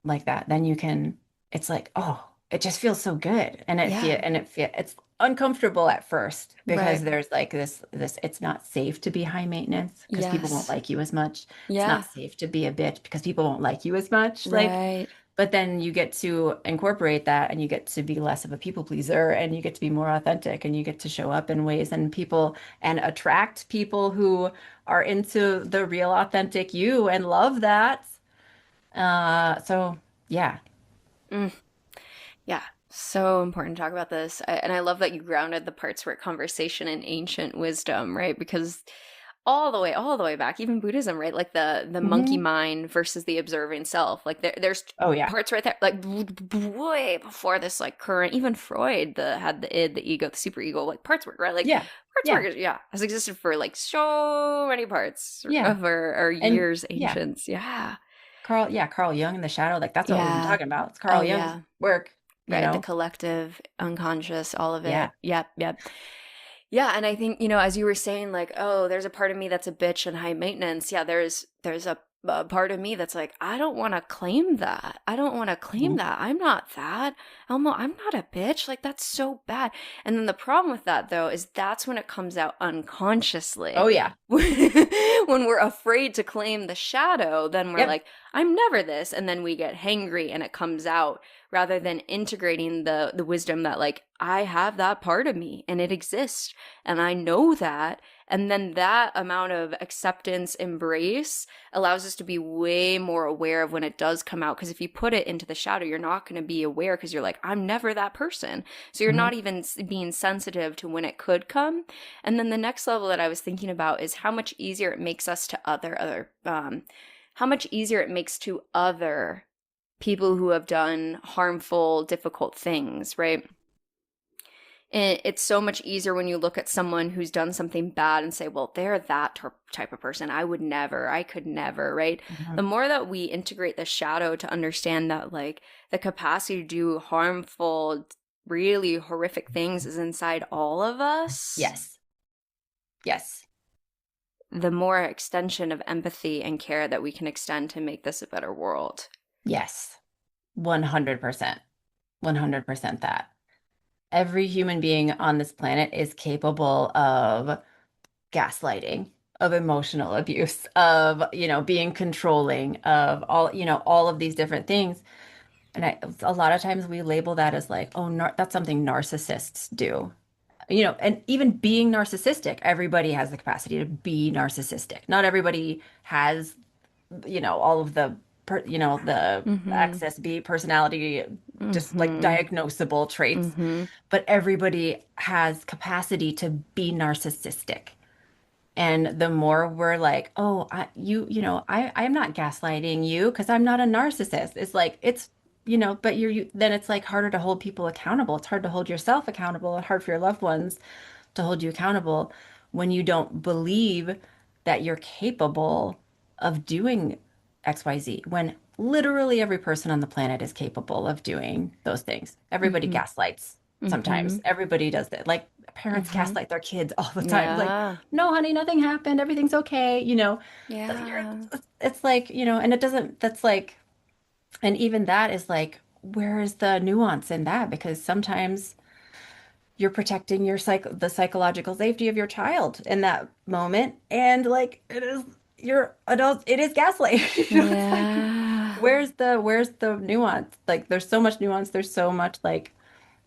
C: like that, then you can, it's like, oh, it just feels so good.
A: Yeah.
C: It's uncomfortable at first because
A: Right.
C: there's like this, it's not safe to be high maintenance because people won't
A: Yes.
C: like you as much. It's
A: Yeah.
C: not safe to be a bitch because people won't like you as much. Like,
A: Right.
C: but then you get to incorporate that and you get to be less of a people pleaser and you get to be more authentic and you get to show up in ways and attract people who are into the real authentic you and love that. So yeah.
A: Mm. Yeah. So important to talk about this. And I love that you grounded the parts where conversation in ancient wisdom, right? Because all the way back, even Buddhism, right? Like the monkey
C: Hmm.
A: mind versus the observing self. Like there's
C: Oh yeah.
A: parts right there, like way before this, like current. Even Freud had the id, the ego, the superego, like parts work, right? Like
C: Yeah.
A: parts
C: Yeah.
A: work, yeah, has existed for like so many parts
C: Yeah.
A: of our
C: And
A: years,
C: yeah,
A: ancients. Yeah,
C: Carl Jung in the shadow, like that's what we've been
A: yeah.
C: talking about. It's Carl
A: Oh
C: Jung's
A: yeah,
C: work,
A: right. The collective, unconscious, all of
C: Yeah.
A: it. Yep, yep. Yeah, and I think, as you were saying, like, oh, there's a part of me that's a bitch and high maintenance. Yeah, there's a part of me that's like, I don't want to claim that. I don't want to claim
C: Mhm.
A: that. I'm not that. Elmo, I'm not a bitch. Like, that's so bad. And then the problem with that, though, is that's when it comes out unconsciously.
C: Oh yeah.
A: When we're afraid to claim the shadow, then we're
C: Yep.
A: like, I'm never this. And then we get hangry and it comes out rather than integrating the wisdom that, like, I have that part of me and it exists and I know that. And then that amount of acceptance, embrace allows us to be way more aware of when it does come out. Because if you put it into the shadow, you're not going to be aware because you're like, I'm never that person. So you're
C: Mhm.
A: not even being sensitive to when it could come. And then the next level that I was thinking about is how much easier it makes us to how much easier it makes to other people who have done harmful, difficult things, right? And it's so much easier when you look at someone who's done something bad and say, well, they're that type of person. I would never, I could never, right? The
C: Mhm.
A: more that we integrate the shadow to understand that, like, the capacity to do harmful, really horrific things is inside all of us,
C: Yes. Yes.
A: the more extension of empathy and care that we can extend to make this a better world.
C: Yes. 100%. 100% that. Every human being on this planet is capable of gaslighting, of emotional abuse, of, being controlling, of all of these different things. And a lot of times we label that as like, oh, that's something narcissists do. And even being narcissistic, everybody has the capacity to be narcissistic. Not everybody has, all of the
A: Mm-hmm.
C: access B personality, just like
A: Mm-hmm.
C: diagnosable traits,
A: Mm-hmm.
C: but everybody has capacity to be narcissistic. And the more we're like, oh, I'm not gaslighting you because I'm not a narcissist. It's like, but then it's like harder to hold people accountable. It's hard to hold yourself accountable and hard for your loved ones to hold you accountable when you don't believe that you're capable of doing XYZ, when literally every person on the planet is capable of doing those things. Everybody
A: Mm-hmm.
C: gaslights
A: Mm-hmm.
C: sometimes. Everybody does that. Like parents
A: Mm-hmm.
C: gaslight their kids all the time. Like,
A: Yeah.
C: no, honey, nothing happened. Everything's okay.
A: Yeah.
C: It's like, and it doesn't, that's like, and even that is like, where is the nuance in that? Because sometimes you're protecting the psychological safety of your child in that moment. And like, it is your adult, it is gaslight. It's like,
A: Yeah.
C: where's the nuance? Like, there's so much nuance. There's so much like,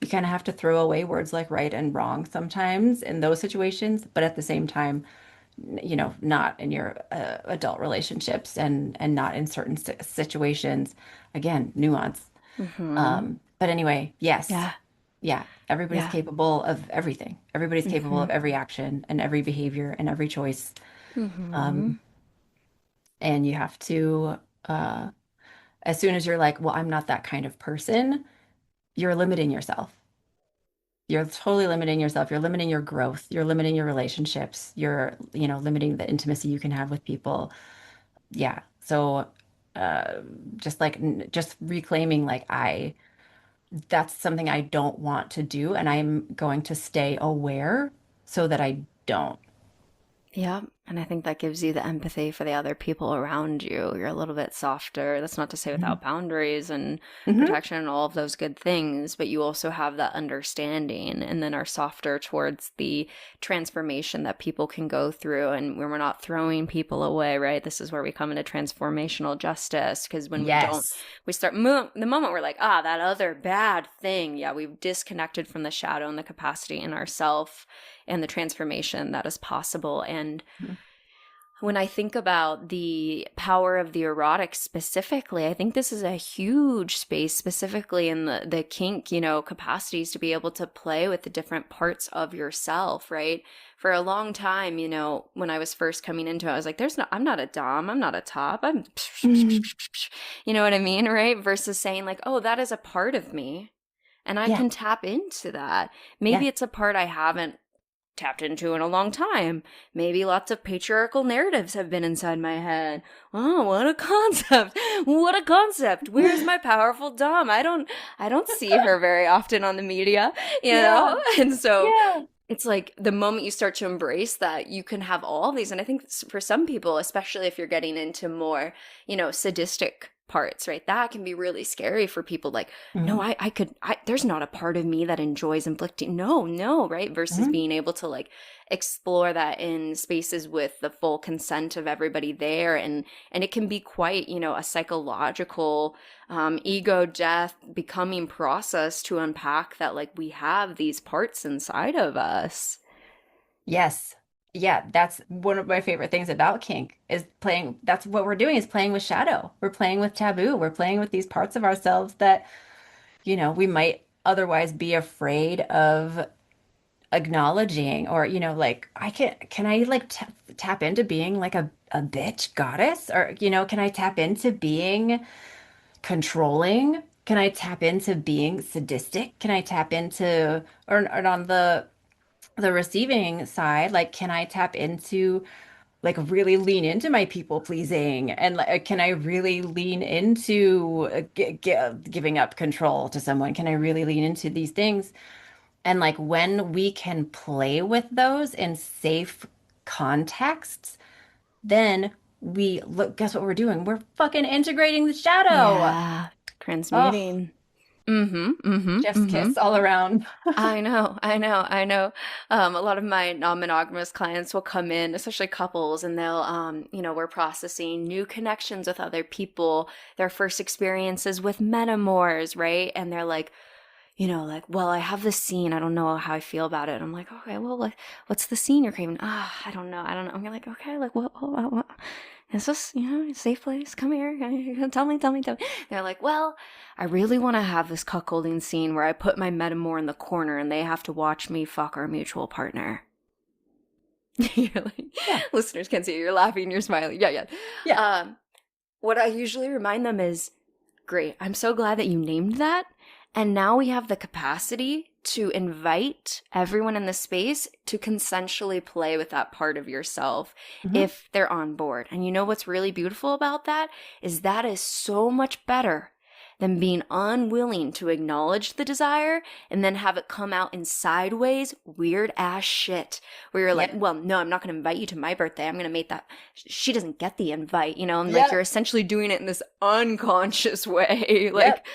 C: you kind of have to throw away words like right and wrong sometimes in those situations, but at the same time, not in your adult relationships and not in certain situations. Again, nuance.
A: Mm-hmm.
C: But anyway, yes,
A: Yeah.
C: yeah, everybody's
A: Yeah.
C: capable of everything. Everybody's capable
A: Mm-hmm.
C: of every action and every behavior and every choice.
A: Mm-hmm.
C: Um, and you have to, uh, as soon as you're like, well, I'm not that kind of person, you're limiting yourself. You're totally limiting yourself. You're limiting your growth. You're limiting your relationships. You're, limiting the intimacy you can have with people. Yeah. So, uh, just reclaiming like that's something I don't want to do, and I'm going to stay aware so that I don't.
A: Yeah. And I think that gives you the empathy for the other people around you. You're a little bit softer. That's not to say
C: Mhm.
A: without boundaries and
C: Mhm.
A: protection and all of those good things, but you also have that understanding and then are softer towards the transformation that people can go through. And when we're not throwing people away, right? This is where we come into transformational justice. Because when we don't,
C: Yes.
A: we start, the moment we're like, that other bad thing, yeah, we've disconnected from the shadow and the capacity in ourself and the transformation that is possible. And
C: Mhm.
A: when I think about the power of the erotic specifically, I think this is a huge space, specifically in the kink, capacities to be able to play with the different parts of yourself, right? For a long time, when I was first coming into it, I was like, I'm not a dom, I'm not a top, I'm,
C: Mhm.
A: you know what I mean, right? Versus saying like, oh, that is a part of me. And I
C: Yeah.
A: can tap into that.
C: Yeah.
A: Maybe it's a part I haven't tapped into in a long time. Maybe lots of patriarchal narratives have been inside my head. Oh, what a concept. What a concept. Where's my powerful dom? I don't see her very often on the media,
C: Yeah.
A: And so
C: Yeah.
A: It's like the moment you start to embrace that, you can have all these. And I think for some people, especially if you're getting into more, sadistic parts, right? That can be really scary for people. Like, no,
C: Hmm.
A: there's not a part of me that enjoys inflicting. No, no, right? Versus
C: Hmm.
A: being able to like explore that in spaces with the full consent of everybody there. And it can be quite, a psychological ego death becoming process to unpack that, like, we have these parts inside of us.
C: Yes. Yeah, that's one of my favorite things about kink is playing. That's what we're doing is playing with shadow. We're playing with taboo. We're playing with these parts of ourselves that, we might otherwise be afraid of acknowledging or, like can I like tap into being like a bitch goddess or, can I tap into being controlling? Can I tap into being sadistic? Can I tap into or on the receiving side, like, can I tap into, like, really lean into my people pleasing? And like, can I really lean into giving up control to someone? Can I really lean into these things? And like, when we can play with those in safe contexts, then we look, guess what we're doing? We're fucking integrating the shadow.
A: Yeah,
C: Oh,
A: transmuting. Mm-hmm, mm-hmm,
C: chef's
A: mm-hmm.
C: kiss all around.
A: I know, I know, I know. A lot of my non-monogamous clients will come in, especially couples, and they'll, we're processing new connections with other people, their first experiences with metamors, right? And they're like, like, well, I have this scene. I don't know how I feel about it. I'm like, okay, well, like, what's the scene you're craving? Ah, I don't know. I don't know. I'm like, okay, like, what? Is this, a safe place? Come here. Tell me, tell me, tell me. They're like, well, I really want to have this cuckolding scene where I put my metamor in the corner and they have to watch me fuck our mutual partner. You're like,
C: Yeah.
A: listeners can't see you. You're laughing, you're smiling. Yeah, yeah.
C: Yeah.
A: What I usually remind them is, great. I'm so glad that you named that. And now we have the capacity to invite everyone in the space to consensually play with that part of yourself
C: Hmm.
A: if they're on board. And you know what's really beautiful about that is so much better than being unwilling to acknowledge the desire and then have it come out in sideways, weird ass shit where you're like,
C: Yep.
A: well, no, I'm not going to invite you to my birthday. I'm going to make that. She doesn't get the invite, and like you're
C: Yep.
A: essentially doing it in this unconscious way.
C: Yep.
A: Like,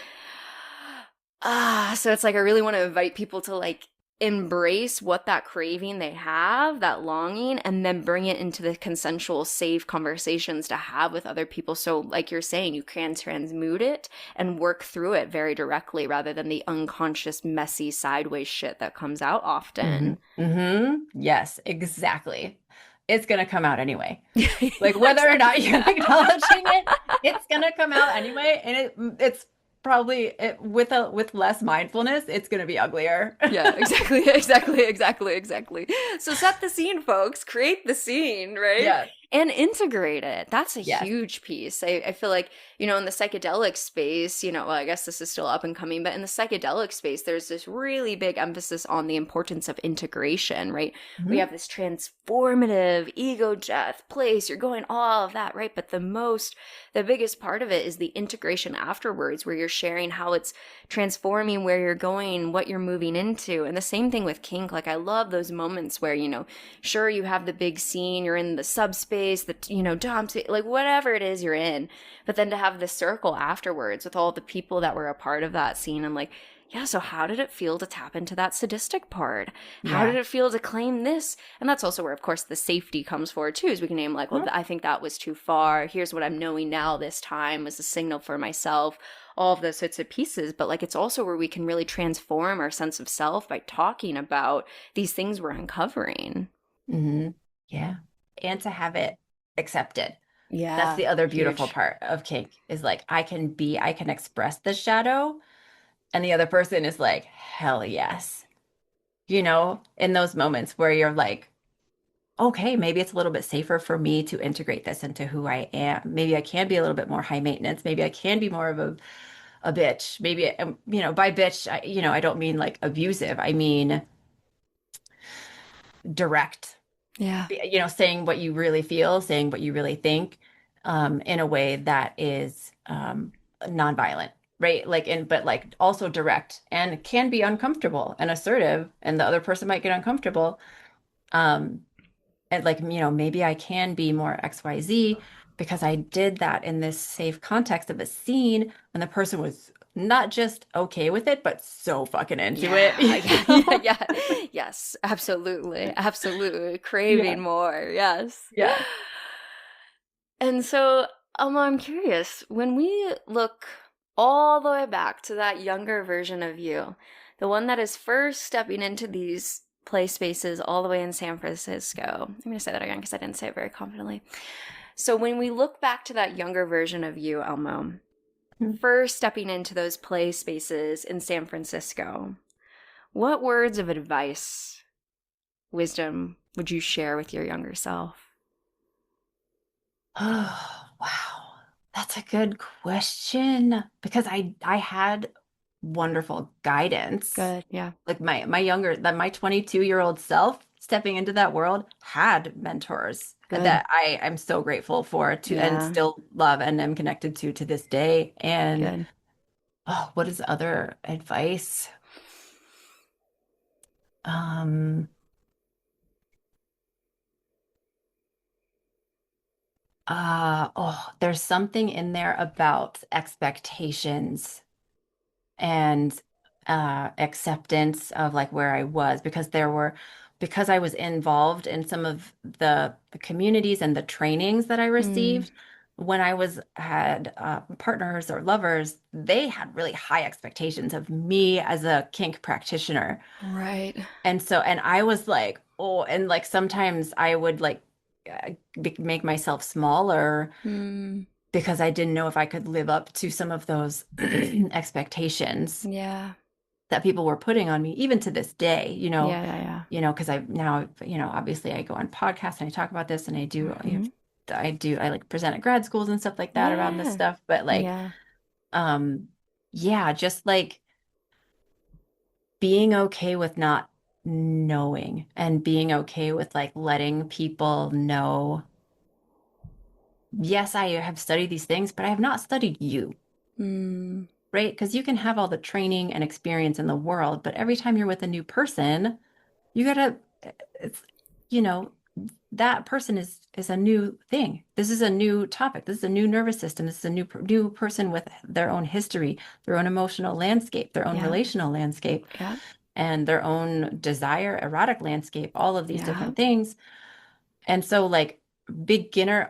A: so it's like I really want to invite people to like embrace what that craving they have, that longing, and then bring it into the consensual, safe conversations to have with other people. So, like you're saying, you can transmute it and work through it very directly rather than the unconscious, messy, sideways shit that comes out
C: Hmm.
A: often.
C: Hmm. Yes, exactly. It's gonna come out anyway. Like
A: Yes,
C: whether or not you're
A: exactly.
C: acknowledging it, it's gonna come out anyway, and it's probably with less mindfulness, it's gonna be uglier.
A: Yeah, exactly, exactly, exactly, exactly. So set the scene, folks. Create the scene, right?
C: Yes,
A: And integrate it. That's a
C: yes.
A: huge piece. I feel like, in the psychedelic space, well, I guess this is still up and coming, but in the psychedelic space, there's this really big emphasis on the importance of integration, right? We
C: Hmm.
A: have this transformative ego death place. You're going all of that, right? But the biggest part of it is the integration afterwards, where you're sharing how it's transforming where you're going, what you're moving into. And the same thing with kink. Like, I love those moments where, sure, you have the big scene, you're in the subspace, the, dom, like whatever it is you're in. But then to have the circle afterwards with all the people that were a part of that scene and like, yeah, so how did it feel to tap into that sadistic part? How did
C: Yeah.
A: it feel to claim this? And that's also where, of course, the safety comes forward too, is we can name like, well,
C: Mhm.
A: I think that was too far. Here's what I'm knowing now this time was a signal for myself, all of those sorts of pieces. But like, it's also where we can really transform our sense of self by talking about these things we're uncovering.
C: Hmm. Yeah. And to have it accepted. That's
A: Yeah,
C: the other beautiful
A: huge.
C: part of kink is like I can express the shadow, and the other person is like, hell yes. In those moments where you're like, okay, maybe it's a little bit safer for me to integrate this into who I am. Maybe I can be a little bit more high maintenance. Maybe I can be more of a bitch. Maybe, by bitch, I don't mean like abusive. I mean direct,
A: Yeah.
C: saying what you really feel, saying what you really think, in a way that is nonviolent. right? Like, and but like also direct and can be uncomfortable and assertive, and the other person might get uncomfortable. Um, and like, maybe I can be more XYZ because I did that in this safe context of a scene, and the person was not just okay with it, but so fucking into it,
A: Yeah, yeah, yeah,
C: know?
A: yeah. Yes, absolutely. Absolutely.
C: Yeah.
A: Craving more. Yes.
C: Yeah.
A: And so, I'm curious, when we look all the way back to that younger version of you, the one that is first stepping into these play spaces all the way in San Francisco. I'm going to say that again because I didn't say it very confidently. So, when we look back to that younger version of you, Elmo, first stepping into those play spaces in San Francisco, what words of advice, wisdom would you share with your younger self?
C: Oh, wow. That's a good question because I had wonderful guidance.
A: Good. Yeah.
C: Like my 22-year-old self stepping into that world had mentors
A: Good.
C: that I'm so grateful for to and
A: Yeah.
C: still love and am connected to this day. And
A: Good.
C: oh, what is other advice? Um, there's something in there about expectations and acceptance of like where I was because I was involved in some of the communities and the trainings that I
A: Mm,
C: received when I was had partners or lovers, they had really high expectations of me as a kink practitioner.
A: right.
C: And I was like, oh, and like sometimes I would like make myself smaller
A: Mm,
C: because I didn't know if I could live up to some of those expectations
A: yeah.
C: that people were putting on me, even to this day,
A: Yeah. Yeah. Yeah.
C: because I've now, obviously I go on podcasts and I talk about this and
A: Mm-hmm.
C: I like present at grad schools and stuff like that around this
A: Yeah.
C: stuff. But like,
A: Yeah.
C: um, yeah, just like being okay with not knowing and being okay with like letting people know, yes, I have studied these things, but I have not studied you.
A: Mm,
C: Right? Because you can have all the training and experience in the world, but every time you're with a new person, you gotta, it's, you know, that person is a new thing. This is a new topic. This is a new nervous system. This is a new person with their own history, their own emotional landscape, their own
A: yeah.
C: relational landscape,
A: Yeah.
C: and their own desire, erotic landscape, all of these
A: Yeah.
C: different things. And so, like,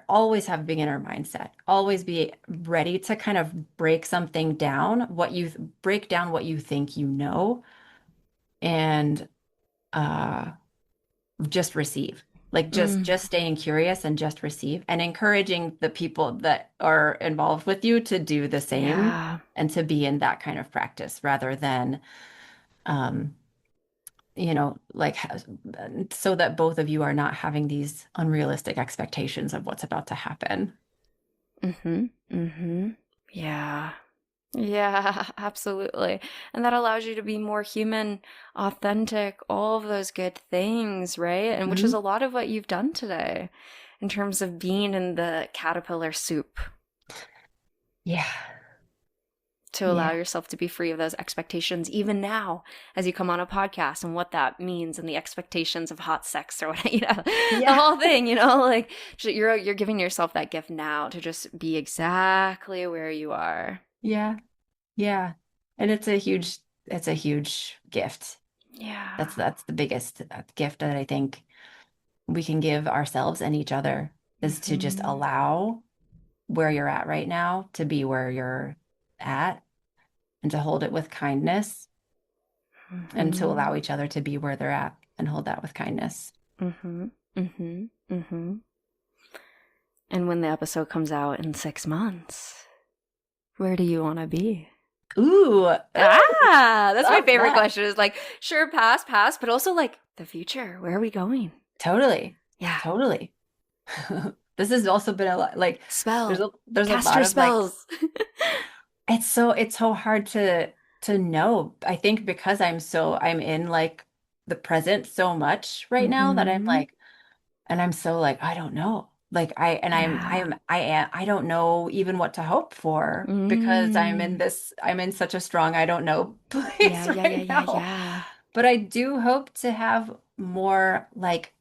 C: always have beginner mindset. Always be ready to kind of break down what you think you know and uh just receive. Like
A: Mm,
C: just staying curious and just receive and encouraging the people that are involved with you to do the same
A: yeah.
C: and to be in that kind of practice rather than um like so that both of you are not having these unrealistic expectations of what's about to happen.
A: Mm-hmm. Mm-hmm. Yeah. Yeah, absolutely. And that allows you to be more human, authentic, all of those good things, right? And which is
C: Mhm.
A: a lot of what you've done today in terms of being in the caterpillar soup
C: Yeah.
A: to allow
C: Yeah.
A: yourself to be free of those expectations, even now as you come on a podcast and what that means and the expectations of hot sex or what, the
C: Yeah.
A: whole thing, like you're giving yourself that gift now to just be exactly where you are.
C: Yeah. Yeah. And it's a huge gift.
A: Yeah.
C: That's the biggest gift that I think we can give ourselves and each other is to just
A: Hmm.
C: allow where you're at right now to be where you're at and to hold it with kindness and to
A: Hmm.
C: allow each other to be where they're at and hold that with kindness.
A: Mm-hmm. Mm-hmm. Mm-hmm. And when the episode comes out in 6 months, where do you want to be?
C: Ooh,
A: That's my
C: love
A: favorite
C: that.
A: question. Is like, sure, past, but also like the future. Where are we going?
C: Totally.
A: Yeah.
C: Totally. This has also been a lot like
A: Spell.
C: there's a
A: Cast
C: lot
A: your
C: of like
A: spells.
C: it's so hard to know. I think because I'm in like the present so much right now that I'm
A: Mm-hmm.
C: like and I'm so like I don't know. like
A: Yeah.
C: I don't know even what to hope for because
A: Mm.
C: I'm in such a strong I don't know
A: Yeah,
C: place
A: yeah, yeah,
C: right
A: yeah,
C: now.
A: yeah.
C: But I do hope to have more like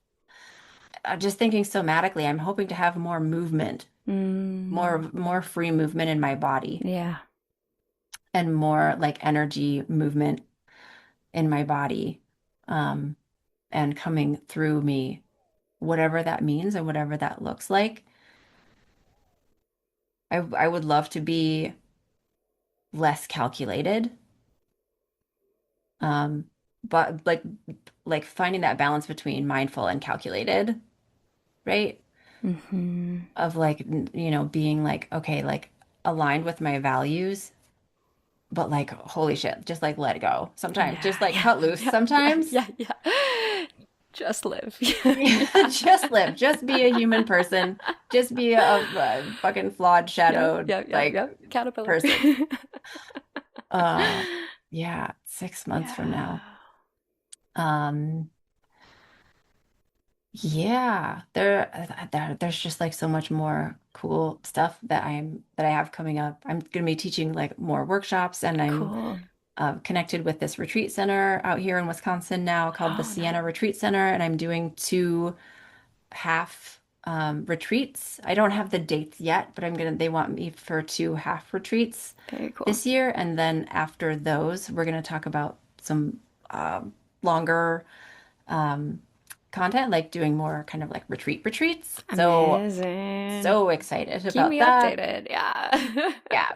C: just thinking somatically, I'm hoping to have more movement,
A: Mm.
C: more free movement in my body
A: Yeah.
C: and more like energy movement in my body, um, and coming through me, whatever that means and whatever that looks like. I would love to be less calculated, um, but like finding that balance between mindful and calculated, right?
A: Mm-hmm.
C: Of like, being like, okay, like aligned with my values, but like, holy shit, just like let it go. Sometimes
A: Yeah,
C: just like
A: yeah,
C: cut loose
A: yeah, yeah,
C: sometimes.
A: yeah, yeah. Just live.
C: Yeah,
A: Yeah.
C: just live, just be a human person, just be a fucking flawed,
A: Yep,
C: shadowed
A: yep, yep,
C: like
A: yep. Caterpillar.
C: person. Uh, yeah, 6 months from now.
A: Yeah.
C: Um, yeah, there's just like so much more cool stuff that I have coming up. I'm gonna be teaching like more workshops, and I'm
A: Cool.
C: connected with this retreat center out here in Wisconsin now called the
A: Oh,
C: Sienna
A: nice.
C: Retreat Center, and I'm doing two half retreats. I don't have the dates yet, but they want me for two half retreats
A: Very cool.
C: this year, and then after those, we're gonna talk about some longer um, content, like doing more kind of like retreats. So
A: Amazing.
C: so excited
A: Keep
C: about
A: me
C: that.
A: updated. Yeah.
C: Yeah.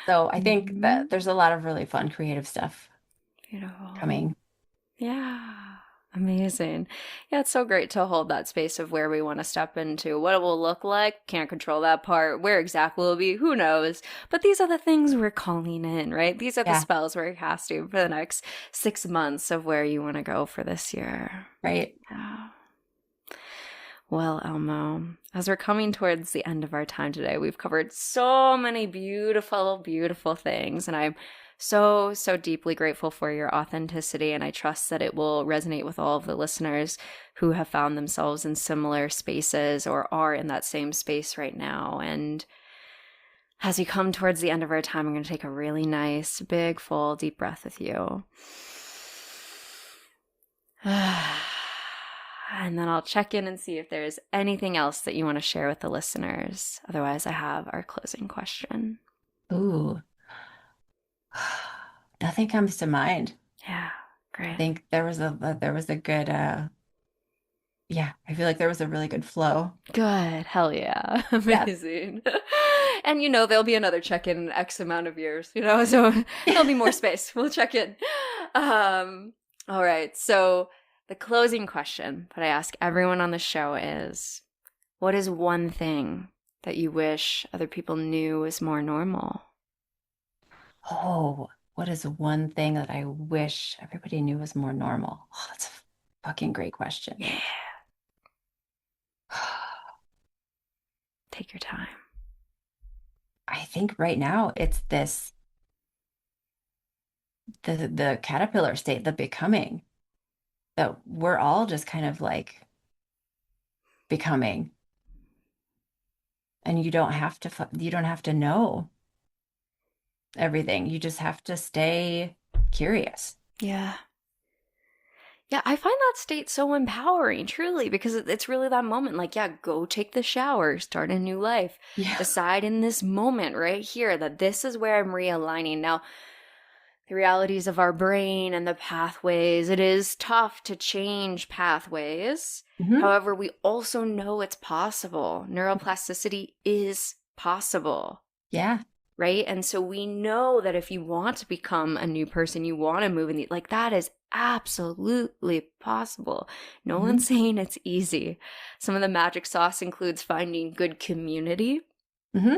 C: So I think that
A: Mhm.
C: there's a lot of really fun creative stuff
A: Beautiful.
C: coming.
A: Yeah. Amazing. Yeah, it's so great to hold that space of where we want to step into. What it will look like, can't control that part. Where exactly will be, who knows? But these are the things we're calling in, right? These are the
C: Yeah,
A: spells we're casting for the next 6 months of where you want to go for this year.
C: right.
A: Yeah. Well, Elmo, as we're coming towards the end of our time today, we've covered so many beautiful, beautiful things. And I'm so, so deeply grateful for your authenticity. And I trust that it will resonate with all of the listeners who have found themselves in similar spaces or are in that same space right now. And as we come towards the end of our time, I'm going to take a really nice, big, full, deep breath with you. And then I'll check in and see if there's anything else that you want to share with the listeners. Otherwise, I have our closing question.
C: Ooh, nothing comes to mind.
A: Yeah,
C: I
A: great.
C: think there was a good yeah, I feel like there was a really good flow.
A: Good. Hell yeah.
C: Yeah.
A: Amazing. And there'll be another check in X amount of years, so there'll be more space. We'll check in. Um, all right. So the closing question that I ask everyone on the show is, what is one thing that you wish other people knew was more normal?
C: Oh, what is one thing that I wish everybody knew was more normal? Oh, that's a fucking great question.
A: Yeah. Take your time.
C: I think right now it's the caterpillar state, the becoming, that we're all just kind of like becoming, and you don't have to know everything. You just have to stay curious.
A: Yeah. Yeah, I find that state so empowering, truly, because it's really that moment. Like, yeah, go take the shower, start a new life.
C: Yeah.
A: Decide in this moment right here that this is where I'm realigning. Now, the realities of our brain and the pathways, it is tough to change pathways.
C: Hmm.
A: However, we also know it's possible. Neuroplasticity is possible.
C: Yeah.
A: Right? And so we know that if you want to become a new person, you want to move in the, like, that is absolutely possible. No
C: Hmm.
A: one's saying it's easy. Some of the magic sauce includes finding good community
C: Hmm.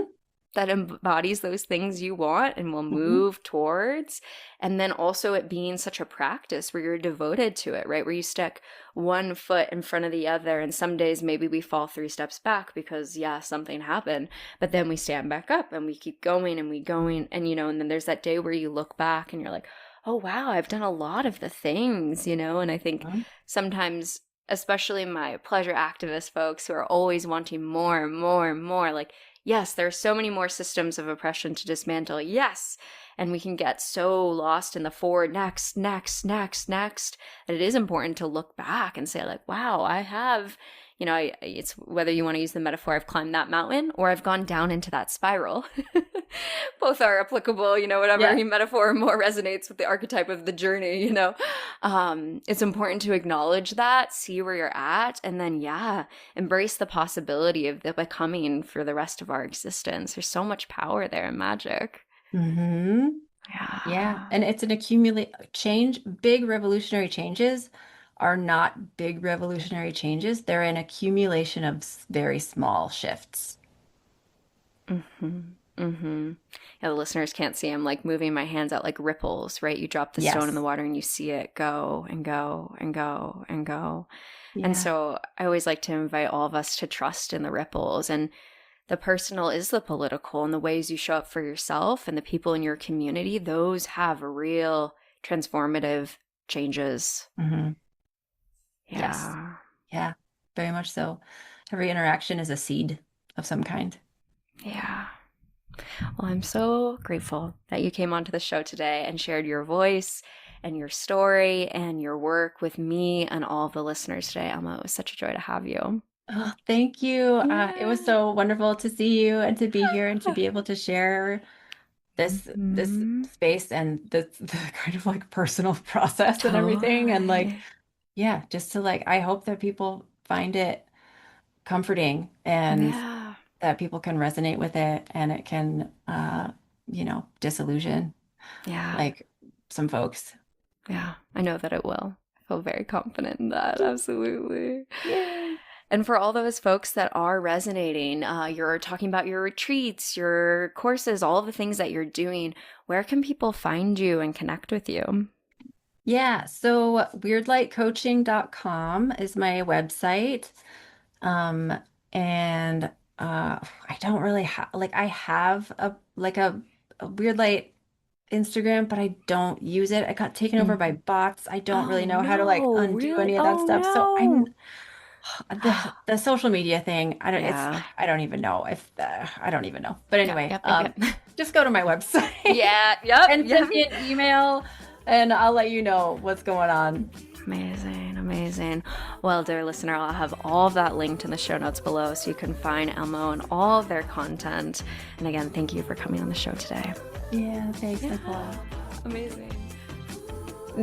A: that embodies those things you want and will
C: Hmm.
A: move towards. And then also it being such a practice where you're devoted to it, right? Where you stick one foot in front of the other. And some days maybe we fall 3 steps back because, yeah, something happened. But then we stand back up and we keep going and we going. And then there's that day where you look back and you're like, oh, wow, I've done a lot of the things. And I think sometimes especially my pleasure activist folks who are always wanting more and more and more. Like, yes, there are so many more systems of oppression to dismantle. Yes. And we can get so lost in the forward, next, that it is important to look back and say, like, wow, I have, it's whether you want to use the metaphor, I've climbed that mountain or I've gone down into that spiral. Both are applicable, whatever metaphor more resonates with the archetype of the journey, It's important to acknowledge that, see where you're at, and then, embrace the possibility of the becoming for the rest of our existence. There's so much power there in magic.
C: Mm-hmm. Yeah. And it's an change. Big revolutionary changes are not big revolutionary changes. They're an accumulation of very small shifts.
A: Mm-hmm. Mm-hmm. Yeah, the listeners can't see. I'm like moving my hands out like ripples, right? You drop the stone in the water and you see it go and go and go and go. Yeah. And so I always like to invite all of us to trust in the ripples, and the personal is the political, and the ways you show up for yourself and the people in your community, those have real transformative changes.
C: Mm-hmm.
A: Yeah.
C: Yes. Yeah, very much so. Every interaction is a seed of some kind.
A: Yeah. Well, I'm so grateful that you came onto the show today and shared your voice and your story and your work with me and all of the listeners today. Elmo, it was such a joy to have you.
C: Oh, thank you. It was so wonderful to see you and to be here and to be able to share this space and the kind of like personal process and everything. And like, yeah, just to like, I hope that people find it comforting and that people can resonate with it, and it can, disillusion like some folks.
A: Yeah, I know that it will. I feel very confident in that. Absolutely. Yay. And for all those folks that are resonating, you're talking about your retreats, your courses, all of the things that you're doing. Where can people find you and connect with you?
C: Yeah, so weirdlightcoaching.com is my website. And I don't really have, like, I have a Weird Light Instagram, but I don't use it. I got taken over by bots. I don't really know how to like undo any of that stuff. So I'm the social media thing. I don't even know if I don't even know. But anyway, just go to my website. And send me an email, and I'll let you know what's going on.
A: Amazing. Well, dear listener, I'll have all of that linked in the show notes below so you can find Elmo and all of their content. And again, thank you for coming on the show today.
C: Yeah, thanks, Nicole.
A: Amazing.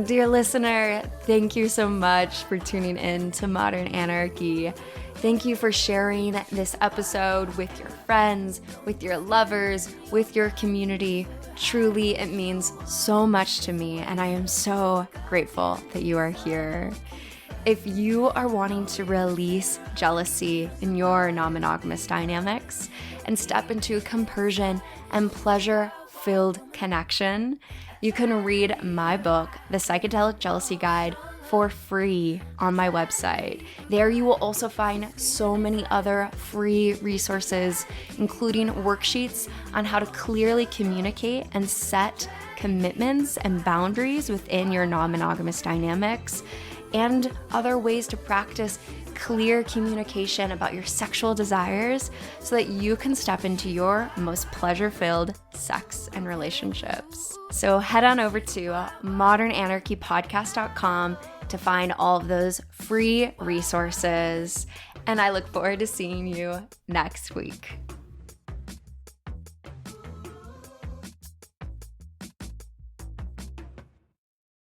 A: Dear listener, thank you so much for tuning in to Modern Anarchy. Thank you for sharing this episode with your friends, with your lovers, with your community. Truly, it means so much to me, and I am so grateful that you are here. If you are wanting to release jealousy in your non-monogamous dynamics and step into compersion and pleasure-filled connection, you can read my book, The Psychedelic Jealousy Guide, for free on my website. There you will also find so many other free resources, including worksheets on how to clearly communicate and set commitments and boundaries within your non-monogamous dynamics, and other ways to practice clear communication about your sexual desires so that you can step into your most pleasure-filled sex and relationships. So head on over to modernanarchypodcast.com to find all of those free resources. And I look forward to seeing you next week.